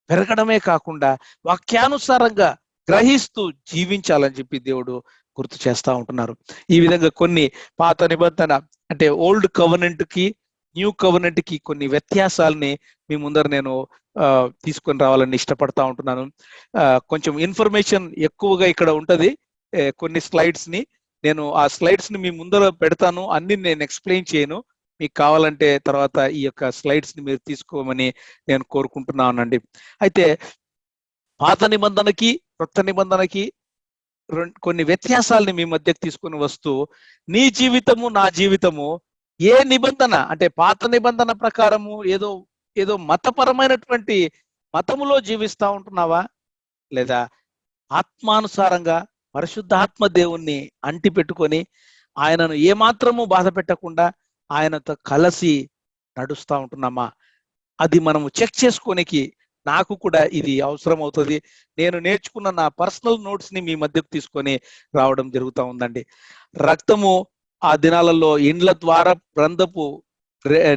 పెరగడమే కాకుండా వాక్యానుసారంగా గ్రహిస్తూ జీవించాలని చెప్పి దేవుడు గుర్తు చేస్తా ఉంటున్నారు. ఈ విధంగా కొన్ని పాత నిబంధన అంటే ఓల్డ్ కవనెంట్ కి న్యూ కవెనెంట్ కి కొన్ని వ్యత్యాసాలని మీ ముందర నేను తీసుకొని రావాలని ఇష్టపడతా ఉంటున్నాను. కొంచెం ఇన్ఫర్మేషన్ ఎక్కువగా ఇక్కడ ఉంటది. కొన్ని స్లైడ్స్ ని నేను ఆ స్లైడ్స్ ని మీ ముందర పెడతాను. అన్ని నేను ఎక్స్ప్లెయిన్ చేయను. మీకు కావాలంటే తర్వాత ఈ యొక్క స్లైడ్స్ ని మీరు తీసుకోమని నేను కోరుకుంటున్నానండి. అయితే పాత నిబంధనకి కొత్త నిబంధనకి కొన్ని వ్యత్యాసాలని మీ మధ్యకు తీసుకుని వస్తూ, నీ జీవితము నా జీవితము ఏ నిబంధన అంటే పాత నిబంధన ప్రకారము ఏదో ఏదో మతపరమైనటువంటి మతములో జీవిస్తా ఉంటున్నావా, లేదా ఆత్మానుసారంగా పరిశుద్ధాత్మ దేవుణ్ణి అంటి పెట్టుకొని ఆయనను ఏమాత్రము బాధ పెట్టకుండా ఆయనతో కలిసి నడుస్తూ ఉంటున్నామా? అది మనము చెక్ చేసుకోనికి నాకు కూడా ఇది అవసరం అవుతుంది. నేను నేర్చుకున్న నా పర్సనల్ నోట్స్ ని మీ మధ్యకు తీసుకొని రావడం జరుగుతూ ఉందండి. రక్తము ఆ దినాలలో ఇండ్ల ద్వారా గ్రంథపు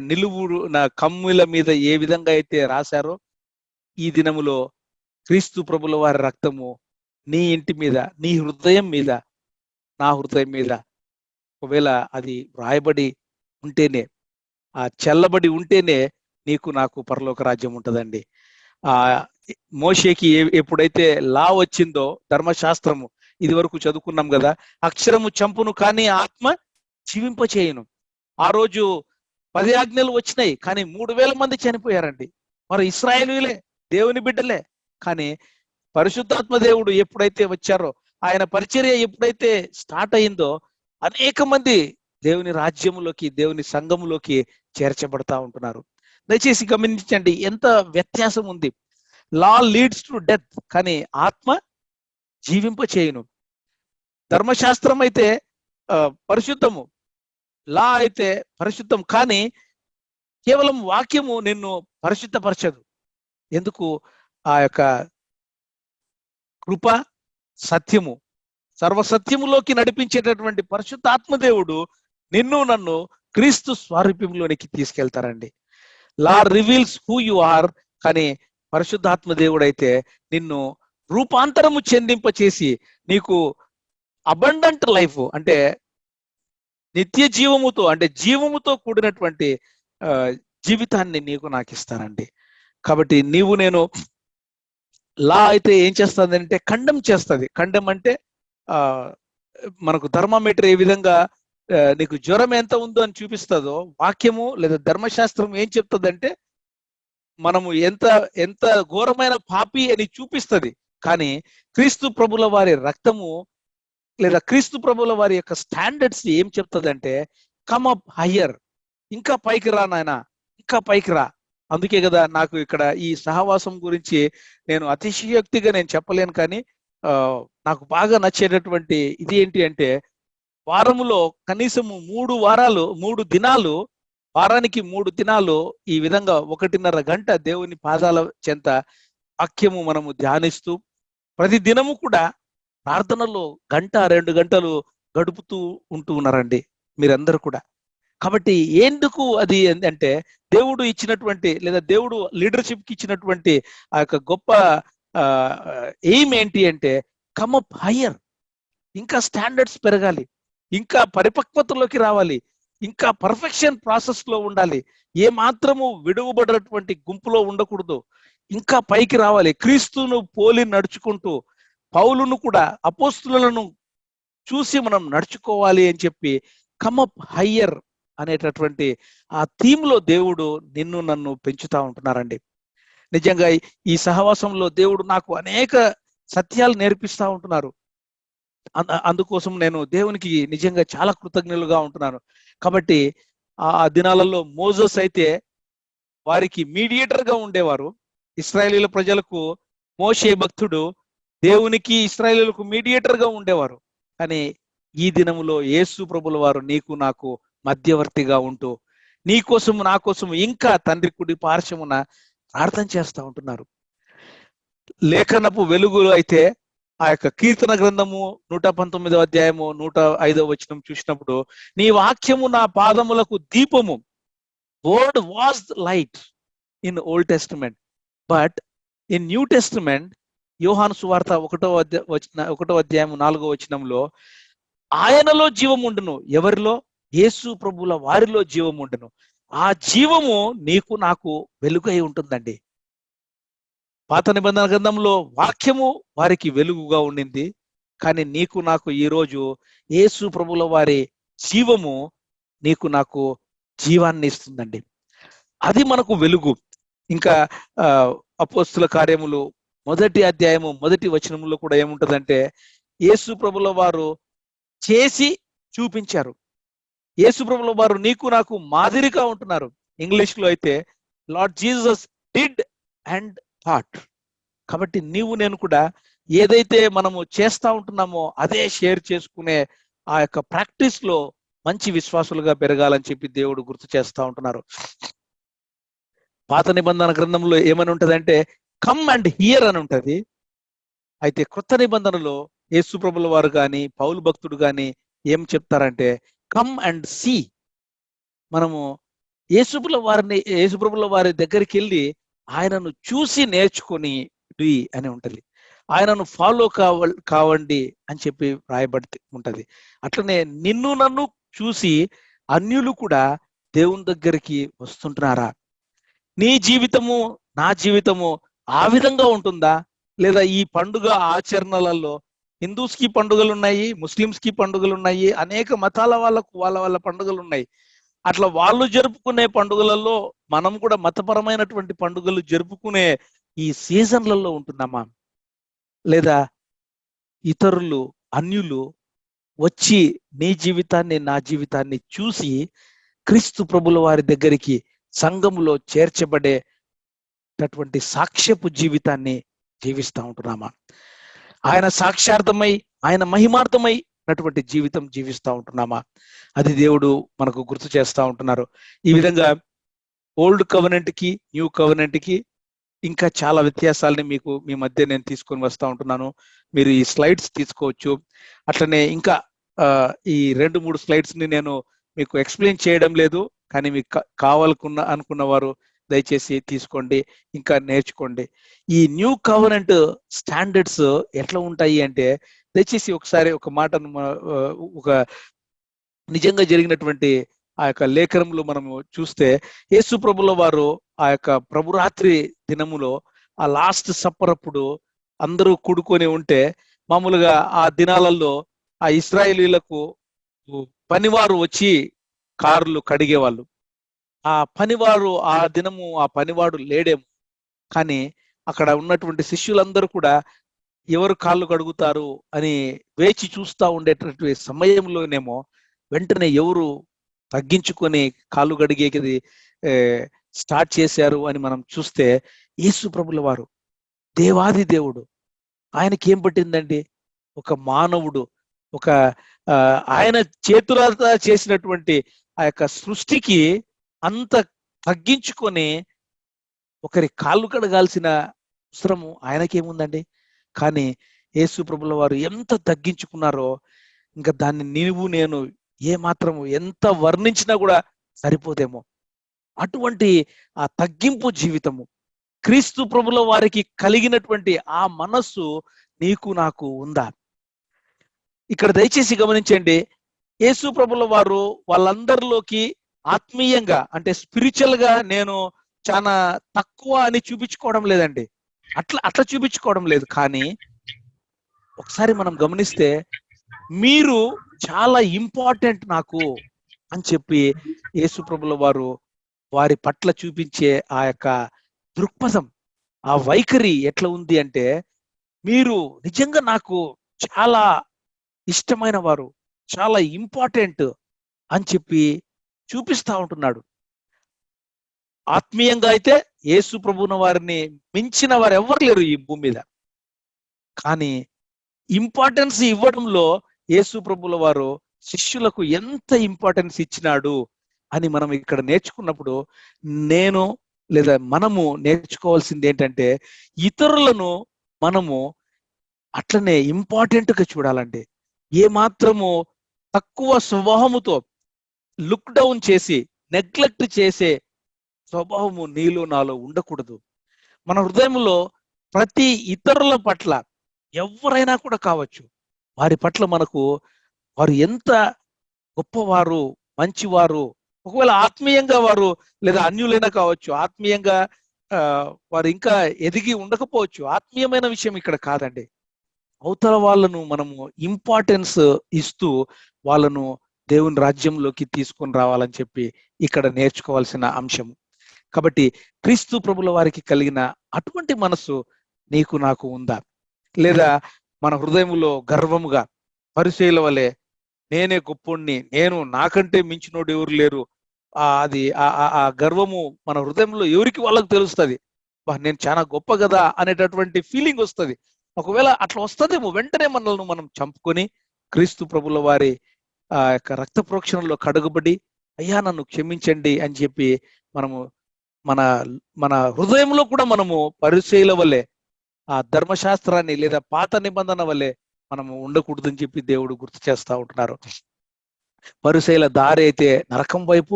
నిలువు నా కమ్ముల మీద ఏ విధంగా అయితే రాశారో, ఈ దినములో క్రీస్తు ప్రభుల వారి రక్తము నీ ఇంటి మీద, నీ హృదయం మీద, నా హృదయం మీద ఒకవేళ అది రాయబడి ఉంటేనే, ఆ చెల్లబడి ఉంటేనే నీకు నాకు పరలోక రాజ్యం ఉంటుందండి. మోషేకి ఎప్పుడైతే లా వచ్చిందో, ధర్మశాస్త్రము ఇది వరకు చదువుకున్నాం కదా, అక్షరము చంపును కానీ ఆత్మ జీవింపచేయును. ఆ రోజు 10 ఆజ్ఞలు వచ్చినాయి, కానీ 3000 మంది చనిపోయారండి. మరి ఇశ్రాయేలీయులే, దేవుని బిడ్డలే. కానీ పరిశుద్ధాత్మ దేవుడు ఎప్పుడైతే వచ్చారో, ఆయన పరిచర్య ఎప్పుడైతే స్టార్ట్ అయిందో, అనేక మంది దేవుని రాజ్యములోకి, దేవుని సంఘములోకి చేర్చబడతా ఉంటున్నారు. దయచేసి గమనించండి, ఎంత వ్యత్యాసం ఉంది. లా లీడ్స్ టు డెత్, కానీ ఆత్మ జీవింపచేయును. ధర్మశాస్త్రం అయితే పరిశుద్ధము, లా అయితే పరిశుద్ధం, కానీ కేవలం వాక్యము నిన్ను పరిశుద్ధపరచదు. ఎందుకు? ఆ యొక్క కృప, సత్యము, సర్వసత్యములోకి నడిపించేటటువంటి పరిశుద్ధాత్మదేవుడు నిన్ను నన్ను క్రీస్తు స్వారూప్యంలోనికి తీసుకెళ్తారండి. లా రివీల్స్ హూ యు ఆర్, కానీ పరిశుద్ధాత్మ దేవుడు అయితే నిన్ను రూపాంతరము చెందింపచేసి నీకు అబండెంట్ లైఫ్ అంటే నిత్య జీవముతో, అంటే జీవముతో కూడినటువంటి జీవితాన్ని నీకు నాకు ఇస్తానండి. కాబట్టి నీవు నేను లా అయితే ఏం చేస్తుంది అంటే ఖండం చేస్తుంది. ఖండం అంటే మనకు థర్మామీటర్ ఏ విధంగా నీకు జ్వరం ఎంత ఉందో అని చూపిస్తుందో, వాక్యము లేదా ధర్మశాస్త్రం ఏం చెప్తుందంటే మనము ఎంత ఎంత ఘోరమైన పాపి అని చూపిస్తుంది. కానీ క్రీస్తు ప్రభుల వారి రక్తము లేదా క్రీస్తు ప్రభుల వారి యొక్క స్టాండర్డ్స్ ఏం చెప్తుందంటే, కమ్ అప్ హయ్యర్, ఇంకా పైకి రా నాయన, ఇంకా పైకి రా. అందుకే కదా నాకు ఇక్కడ ఈ సహవాసం గురించి నేను అతిశయోక్తిగా నేను చెప్పలేను, కానీ నాకు బాగా నచ్చేటటువంటి ఇది ఏంటి అంటే, వారములో కనీసము 3 దినాలు, వారానికి 3 దినాలు ఈ విధంగా 1.5 గంట దేవుని పాదాల చెంత వాక్యము మనము ధ్యానిస్తూ, ప్రతి దినము కూడా ప్రార్థనలో 1-2 గంటలు గడుపుతూ ఉంటూ ఉన్నారండి మీరందరూ కూడా. కాబట్టి ఎందుకు అది అంటే, దేవుడు ఇచ్చినటువంటి లేదా దేవుడు లీడర్షిప్ కి ఇచ్చినటువంటి ఆ యొక్క గొప్ప ఎయిమ్ ఏంటి అంటే, కమ్ అప్ హయ్యర్, ఇంకా స్టాండర్డ్స్ పెరగాలి, ఇంకా పరిపక్వతలోకి రావాలి, ఇంకా పర్ఫెక్షన్ ప్రాసెస్ లో ఉండాలి, ఏ మాత్రము విడువబడినటువంటి గుంపులో ఉండకూడదు, ఇంకా పైకి రావాలి, క్రీస్తును పోలి నడుచుకుంటూ పౌలును కూడా అపోస్తులను చూసి మనం నడుచుకోవాలి అని చెప్పి కమ్ అప్ హయ్యర్ అనేటటువంటి ఆ థీమ్ లో దేవుడు నిన్ను నన్ను పెంచుతా ఉంటున్నారండి. నిజంగా ఈ సహవాసంలో దేవుడు నాకు అనేక సత్యాలు నేర్పిస్తా ఉంటున్నారు. అందుకోసం నేను దేవునికి నిజంగా చాలా కృతజ్ఞులుగా ఉంటున్నాను. కాబట్టి ఆ దినాలలో మోజెస్ అయితే వారికి మీడియేటర్ గా ఉండేవారు. ఇశ్రాయేలీల ప్రజలకు మోషే భక్తుడు దేవునికి ఇశ్రాయేలీలకు మీడియేటర్ గా ఉండేవారు. కానీ ఈ దినములో యేసు ప్రభుల వారు నీకు నాకు మధ్యవర్తిగా ఉంటూ నీ కోసము నా కోసము ఇంకా తండ్రి కుడి పార్శ్వమున ప్రార్థన చేస్తూ ఉంటున్నారు. లేఖనపు వెలుగులు అయితే ఆ యొక్క కీర్తన గ్రంథము 119వ అధ్యాయము 105వ వచనం చూసినప్పుడు, నీ వాక్యము నా పాదములకు దీపము. Word was light in old testament, but in new testament యోహాను సువార్త 1వ అధ్యాయం 4వ వచనంలో, ఆయనలో జీవం ఉండును. ఎవరిలో? యేసు ప్రభుల వారిలో జీవం ఉండును. ఆ జీవము నీకు నాకు వెలుగై ఉంటుందండి. పాత నిబంధన గ్రంథంలో వాక్యము వారికి వెలుగుగా ఉండింది. కానీ నీకు నాకు ఈరోజు యేసు ప్రభుల వారి జీవము నీకు నాకు జీవాన్ని ఇస్తుందండి. అది మనకు వెలుగు. ఇంకా అపోస్తుల కార్యములు 1వ అధ్యాయము 1వ వచనంలో కూడా ఏముంటదంటే, యేసు ప్రభుల వారు చేసి చూపించారు. యేసు ప్రభుల వారు నీకు నాకు మాదిరిగా ఉంటున్నారు. ఇంగ్లీష్ లో అయితే lord Jesus did and thought. కాబట్టి నీవు నేను కూడా ఏదైతే మనము చేస్తా ఉంటున్నామో అదే షేర్ చేసుకునే ఆ యొక్క ప్రాక్టీస్ లో మంచి విశ్వాసులుగా పెరగాలని చెప్పి దేవుడు గుర్తు చేస్తా ఉంటున్నారు. పాత నిబంధన గ్రంథంలో ఏమని ఉంటదంటే కమ్ అండ్ హియర్ అని ఉంటది. అయితే క్రొత్త నిబంధనలో యేసు ప్రభుల వారు కానీ పౌలు భక్తుడు కానీ ఏం చెప్తారంటే కమ్ అండ్ సీ. మనము యేసుప్రభుల వారి దగ్గరికి వెళ్ళి ఆయనను చూసి నేర్చుకొని అని ఉంటది. ఆయనను ఫాలో కావండి అని చెప్పి రాయబడి ఉంటది. అట్లనే నిన్ను నన్ను చూసి అన్యులు కూడా దేవుని దగ్గరికి వస్తుంటున్నారా? నీ జీవితము నా జీవితము ఆ విధంగా ఉంటుందా? లేదా ఈ పండుగ ఆచరణలలో హిందూస్ కి పండుగలు ఉన్నాయి, ముస్లిమ్స్ కి పండుగలు ఉన్నాయి, అనేక మతాల వాళ్ళకు వాళ్ళ పండుగలు ఉన్నాయి. అట్లా వాళ్ళు జరుపుకునే పండుగలలో మనం కూడా మతపరమైనటువంటి పండుగలు జరుపుకునే ఈ సీజన్లలో ఉంటున్నామా? లేదా ఇతరులు అన్యులు వచ్చి నీ జీవితాన్ని నా జీవితాన్ని చూసి క్రీస్తు ప్రభుల వారి దగ్గరికి సంఘములో చేర్చబడేటటువంటి సాక్ష్యపు జీవితాన్ని జీవిస్తూ ఉంటున్నామా? ఆయన సాక్షార్థమై ఆయన మహిమార్థమైనటువంటి జీవితం జీవిస్తూ ఉంటున్నామా? అది దేవుడు మనకు గుర్తు చేస్తూ ఉంటున్నారు. ఈ విధంగా ఓల్డ్ కవెనెంట్ కి న్యూ కవెనెంట్ కి ఇంకా చాలా వ్యత్యాసాలని మీకు మీ మధ్య నేను తీసుకొని వస్తూ ఉంటున్నాను. మీరు ఈ స్లైడ్స్ తీసుకోవచ్చు. అట్లనే ఇంకా ఈ 2-3 స్లైడ్స్ ని నేను మీకు ఎక్స్ప్లెయిన్ చేయడం లేదు, కానీ మీకు అనుకున్న వారు దయచేసి తీసుకోండి, ఇంకా నేర్చుకోండి. ఈ న్యూ కవెనెంట్ స్టాండర్డ్స్ ఎట్లా ఉంటాయి అంటే, దయచేసి ఒకసారి ఒక మాటను ఒక నిజంగా జరిగినటువంటి ఆ యొక్క లేఖనంలో మనము చూస్తే, యేసు ప్రభుల వారు ఆ యొక్క ప్రభురాత్రి దినములో ఆ లాస్ట్ సప్పర్ అప్పుడు అందరూ కూడుకొని ఉంటే, మామూలుగా ఆ దినాలలో ఆ ఇశ్రాయేలీలకు పనివారు వచ్చి కార్లు కడిగేవాళ్ళు. ఆ పనివారు ఆ దినము ఆ పనివాడు లేడేమో, కానీ అక్కడ ఉన్నటువంటి శిష్యులందరూ కూడా ఎవరు కాళ్ళు కడుగుతారు అని వేచి చూస్తూ ఉండేటటువంటి సమయంలోనేమో వెంటనే ఎవరు తగ్గించుకొని కాళ్ళు కడిగేది స్టార్ట్ చేశారు అని మనం చూస్తే, యేసు ప్రభుల వారు దేవాది దేవుడు. ఆయనకి ఏం పట్టిందండి? ఒక మానవుడు, ఒక ఆయన చేతులతో చేసినటువంటి ఆ యొక్క సృష్టికి అంత తగ్గించుకొని ఒకరి కాళ్ళు కడగాల్సిన అవసరము ఆయనకేముందండి? కానీ యేసు ప్రభుల వారు ఎంత తగ్గించుకున్నారో ఇంకా దాన్ని నీవు నేను ఏ మాత్రము ఎంత వర్ణించినా కూడా సరిపోదేమో. అటువంటి ఆ తగ్గింపు జీవితము క్రీస్తు ప్రభుల వారికి కలిగినటువంటి ఆ మనస్సు నీకు నాకు ఉందా? ఇక్కడ దయచేసి గమనించండి, యేసు ప్రభుల వారు వాళ్ళందరిలోకి ఆత్మీయంగా అంటే స్పిరిచువల్ గా నేను చాలా తక్కువ అని చూపించుకోవడం లేదండి. అట్లా చూపించుకోవడం లేదు. కానీ ఒకసారి మనం గమనిస్తే, మీరు చాలా ఇంపార్టెంట్ నాకు అని చెప్పి యేసు ప్రభుల వారు వారి పట్ల చూపించే ఆ యొక్క దృక్పథం, ఆ వైఖరి ఎట్లా ఉంది అంటే, మీరు నిజంగా నాకు చాలా ఇష్టమైన వారు, చాలా ఇంపార్టెంట్ అని చెప్పి చూపిస్తా ఉంటున్నాడు. ఆత్మీయంగా అయితే యేసు ప్రభువున వారిని మించిన వారు ఎవరు లేరు ఈ భూమి మీద. కానీ ఇంపార్టెన్స్ ఇవ్వడంలో యేసు ప్రభుల వారు శిష్యులకు ఎంత ఇంపార్టెన్స్ ఇచ్చినాడు అని మనం ఇక్కడ నేర్చుకున్నప్పుడు, నేను లేదా మనము నేర్చుకోవాల్సింది ఏంటంటే, ఇతరులను మనము అట్లనే ఇంపార్టెంట్ గా చూడాలండి. ఏ మాత్రము తక్కువ స్వభావముతో లుక్ డౌన్ చేసి నెగ్లెక్ట్ చేసే స్వభావము నీలో నాలో ఉండకూడదు. మన హృదయంలో ప్రతి ఇతరుల పట్ల ఎవరైనా కూడా కావచ్చు, వారి పట్ల మనకు వారు ఎంత గొప్పవారు, మంచివారు ఒకవేళ ఆత్మీయంగా వారు లేదా అన్యులైనా కావచ్చు, ఆత్మీయంగా వారు ఇంకా ఎదిగి ఉండకపోవచ్చు. ఆత్మీయమైన విషయం ఇక్కడ కాదండి. అవతల వాళ్ళను మనము ఇంపార్టెన్స్ ఇస్తూ వాళ్ళను దేవుని రాజ్యంలోకి తీసుకొని రావాలని చెప్పి ఇక్కడ నేర్చుకోవాల్సిన అంశము. కాబట్టి క్రీస్తు ప్రభుల వారికి కలిగిన అటువంటి మనసు నీకు నాకు ఉందా? లేదా మన హృదయములో గర్వముగా పరిసయ్యుల వలె నేనే గొప్పోణ్ణి, నేను నాకంటే మించినోడు ఎవరు లేరు, అది ఆ గర్వము మన హృదయంలో ఎవరికి వాళ్ళకి తెలుస్తుంది, నేను చాలా గొప్ప కదా అనేటటువంటి ఫీలింగ్ వస్తుంది. ఒకవేళ అట్లా వస్తుందేమో వెంటనే మనల్ని మనం చంపుకొని క్రీస్తు ప్రభుల వారి ఆ యొక్క రక్త ప్రోక్షణలో కడుగుబడి అయ్యా నన్ను క్షమించండి అని చెప్పి మనము మన మన హృదయంలో కూడా మనము పరిచయుల వల్లే ఆ ధర్మశాస్త్రాన్ని లేదా పాత నిబంధన వల్లే మనము ఉండకూడదని చెప్పి దేవుడు గుర్తు చేస్తా ఉంటున్నారు. పరిచయుల దారి అయితే నరకం వైపు,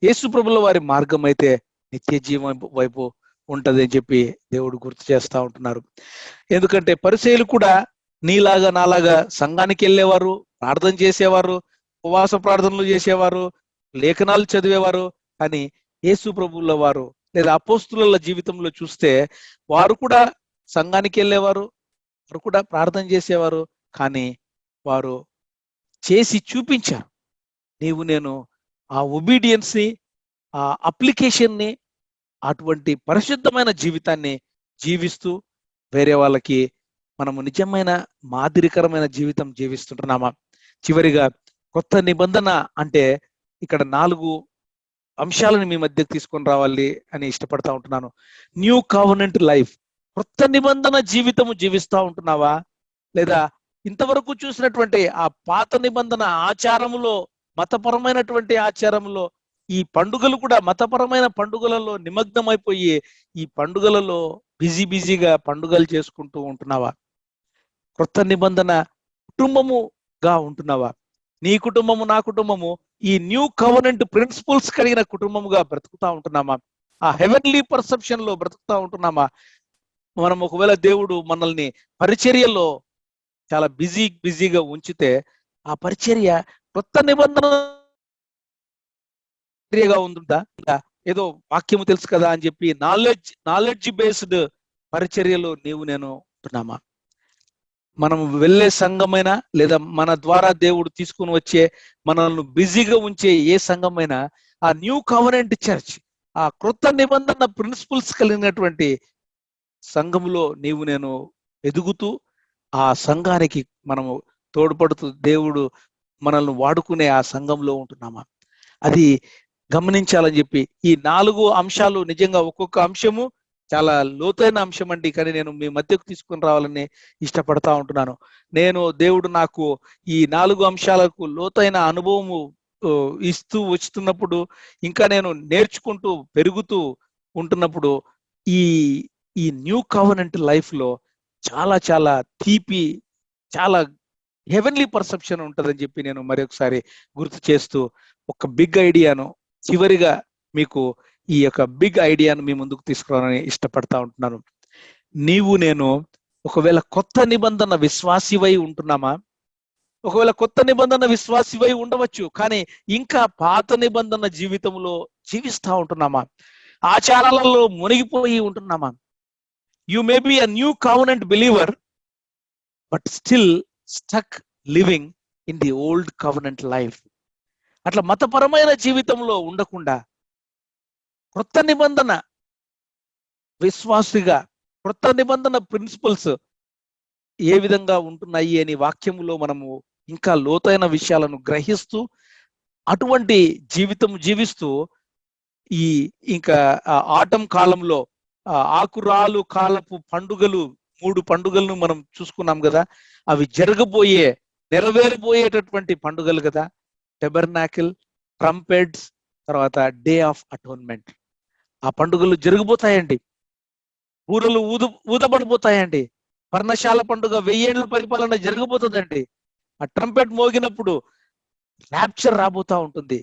యేసు ప్రభుల వారి మార్గం అయితే నిత్య జీవం వైపు ఉంటది అని చెప్పి దేవుడు గుర్తు చేస్తా ఉంటున్నారు. ఎందుకంటే పరిచయులు కూడా నీలాగా నాలాగా సంఘానికి వెళ్ళేవారు, ప్రార్థన చేసేవారు, ఉపవాస ప్రార్థనలు చేసేవారు, లేఖనాలు చదివేవారు. కానీ యేసు ప్రభువుల వారు లేదా అపోస్తుల జీవితంలో చూస్తే వారు కూడా సంఘానికి వెళ్ళేవారు, వారు కూడా ప్రార్థన చేసేవారు. కానీ వారు చేసి చూపించారు. నీవు నేను ఆ ఒబీడియన్స్ని, ఆ అప్లికేషన్ని, అటువంటి పరిశుద్ధమైన జీవితాన్ని జీవిస్తూ వేరే వాళ్ళకి మనము నిజమైన మాదిరికరమైన జీవితం జీవిస్తుంటున్నామా? చివరిగా కొత్త నిబంధన అంటే ఇక్కడ 4 అంశాలను మీ మధ్యకు తీసుకొని రావాలి అని ఇష్టపడతా ఉంటున్నాను. న్యూ కవెనెంట్ లైఫ్, కొత్త నిబంధన జీవితము జీవిస్తా ఉంటున్నావా? లేదా ఇంతవరకు చూసినటువంటి ఆ పాత నిబంధన ఆచారములో, మతపరమైనటువంటి ఆచారంలో, ఈ పండుగలు కూడా మతపరమైన పండుగలలో నిమగ్నమైపోయి ఈ పండుగలలో బిజీగా పండుగలు చేసుకుంటూ ఉంటున్నావా? కొత్త నిబంధన కుటుంబముగా ఉంటున్నావా? నీ కుటుంబము నా కుటుంబము ఈ న్యూ కవెనెంట్ ప్రిన్సిపల్స్ కలిగిన కుటుంబముగా బ్రతుకుతా ఉంటున్నామా? ఆ హెవెన్లీ పర్సెప్షన్ లో బ్రతుకుతా ఉంటున్నామా? మనం ఒకవేళ దేవుడు మనల్ని పరిచర్యలో చాలా బిజీగా ఉంచితే ఆ పరిచర్య కొత్త నిబంధనగా ఉంటుందా? ఏదో వాక్యము తెలుసు కదా అని చెప్పి నాలెడ్జ్ బేస్డ్ పరిచర్యలో నీవు నేను ఉంటున్నామా? మనం వెళ్ళే సంఘమైనా లేదా మన ద్వారా దేవుడు తీసుకుని వచ్చే మనల్ని బిజీగా ఉంచే ఏ సంఘమైనా ఆ న్యూ కవెనెంట్ చర్చ్, ఆ క్రొత్త నిబంధన ప్రిన్సిపల్స్ కలిగినటువంటి సంఘములో నీవు నేను ఎదుగుతూ ఆ సంఘానికి మనము తోడ్పడుతూ దేవుడు మనల్ని వాడుకునే ఆ సంఘంలో ఉంటున్నామా? అది గమనించాలని చెప్పి ఈ 4 అంశాలు నిజంగా ఒక్కొక్క అంశము చాలా లోతైన అంశం అండి. కానీ నేను మీ మధ్యకు తీసుకొని రావాలని ఇష్టపడతా ఉంటున్నాను. దేవుడు నాకు ఈ 4 అంశాలకు లోతైన అనుభవము ఇస్తూ వస్తున్నప్పుడు, ఇంకా నేను నేర్చుకుంటూ పెరుగుతూ ఉంటున్నప్పుడు ఈ న్యూ కవెనెంట్ లైఫ్ లో చాలా తీపి, చాలా హెవెన్లీ పర్సెప్షన్ ఉంటుందని చెప్పి నేను మరొకసారి గుర్తు చేస్తూ ఒక బిగ్ ఐడియాను చివరిగా మీకు ఈ యొక్క బిగ్ ఐడియాను మీ ముందుకు తీసుకురావాలని ఇష్టపడతా ఉంటున్నాను. నీవు నేను ఒకవేళ కొత్త నిబంధన విశ్వాసివై ఉంటున్నామా? ఒకవేళ కొత్త నిబంధన విశ్వాసివై ఉండవచ్చు, కానీ ఇంకా పాత నిబంధన జీవితంలో జీవిస్తా ఉంటున్నామా? ఆచారాలలో మునిగిపోయి ఉంటున్నామా? You may be a new covenant believer but still stuck living in the old covenant life. అట్లా మతపరమైన జీవితంలో ఉండకుండా కొత్త నిబంధన విశ్వాసిగా, కొత్త నిబంధన ప్రిన్సిపల్స్ ఏ విధంగా ఉంటున్నాయి అని వాక్యములో మనము ఇంకా లోతైన విషయాలను గ్రహిస్తూ అటువంటి జీవితం జీవిస్తూ ఈ ఇంకా ఆటం కాలంలో ఆకురాలు కాలపు పండుగలు 3 పండుగలను మనం చూసుకున్నాం కదా. అవి నెరవేరబోయేటటువంటి పండుగలు కదా. టెబర్నాకిల్, ట్రంపెట్స్, తర్వాత డే ఆఫ్ అటోన్మెంట్. ఆ పండుగలు జరగబోతాయండి. ఊరలు ఊదబడిపోతాయండి. పర్ణశాల పండుగ 1000 ఏళ్ల పరిపాలన జరగబోతుందండి. ఆ ట్రంపెట్ మోగినప్పుడు ర్యాప్చర్ రాబోతా ఉంటుంది.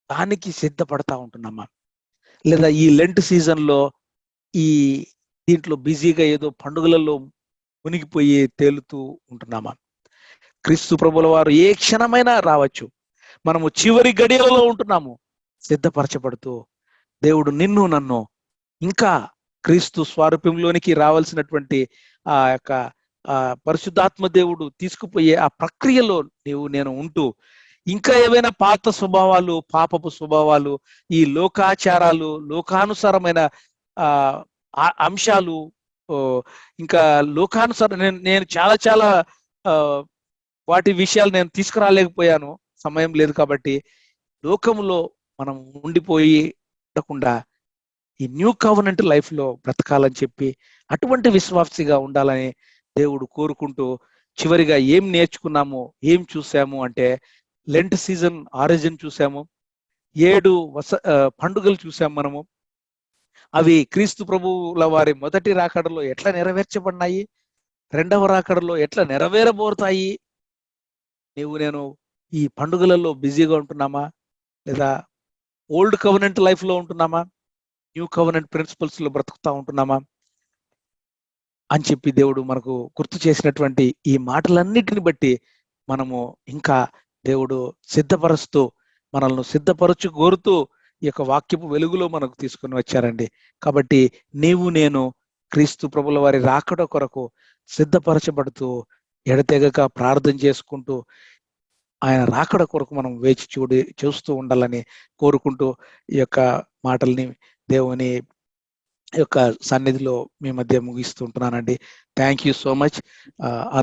దానికి సిద్ధపడతా ఉంటున్నామా? లేదా ఈ లెంట్ సీజన్ లో దీంట్లో బిజీగా ఏదో పండుగలలో మునిగిపోయి తేలుతూ ఉంటున్నామా? క్రీస్తు ప్రభుల వారు ఏ క్షణమైనా రావచ్చు. మనము చివరి గడియలలో ఉంటున్నాము. సిద్ధపరచబడుతూ దేవుడు నిన్ను నన్ను ఇంకా క్రీస్తు స్వారూప్యంలోనికి రావాల్సినటువంటి ఆ యొక్క పరిశుద్ధాత్మ దేవుడు తీసుకుపోయే ఆ ప్రక్రియలో నేను ఉంటూ ఇంకా ఏవైనా పాత స్వభావాలు, పాపపు స్వభావాలు, ఈ లోకాచారాలు, లోకానుసారమైన అంశాలు, ఇంకా లోకానుసారం నేను చాలా చాలా వాటి విషయాలు నేను తీసుకురాలేకపోయాను, సమయం లేదు కాబట్టి. లోకంలో మనం ఉండిపోయి ఉండకుండా ఈ న్యూ కవెనెంట్ లైఫ్ లో బ్రతకాలని చెప్పి అటువంటి విశ్వాసిగా ఉండాలని దేవుడు కోరుకుంటూ, చివరిగా ఏం నేర్చుకున్నాము, ఏం చూసాము అంటే, లెంట్ సీజన్ ఆరిజిన్ చూసాము, 7 పండుగలు చూసాము మనము. అవి క్రీస్తు ప్రభువుల వారి మొదటి రాకడలో ఎట్లా నెరవేర్చబడినాయి, రెండవ రాకడలో ఎట్లా నెరవేరబోతాయి. నేను ఈ పండుగలలో బిజీగా ఉంటున్నామా, లేదా ఓల్డ్ కవెనెంట్ లైఫ్ లో ఉంటున్నామా, న్యూ కవెనెంట్ ప్రిన్సిపల్స్ లో బ్రతుకుతా ఉంటున్నామా అని చెప్పి దేవుడు మనకు గుర్తు చేసినటువంటి ఈ మాటలన్నిటిని బట్టి మనము ఇంకా దేవుడు సిద్ధపరుస్తూ, మనల్ని సిద్ధపరచు కోరుతూ ఈ యొక్క వాక్యపు వెలుగులో మనకు తీసుకుని వచ్చారండి. కాబట్టి నేను క్రీస్తు ప్రభుల వారి రాకడ కొరకు సిద్ధపరచబడుతూ ఎడతెగక ప్రార్థన చేసుకుంటూ ఆయన రాకడ కొరకు మనం వేచి చూస్తూ ఉండాలని కోరుకుంటూ ఈ యొక్క మాటల్ని దేవుని యొక్క సన్నిధిలో మీ మధ్య ముగిస్తుంటున్నానండి. Thank you so much.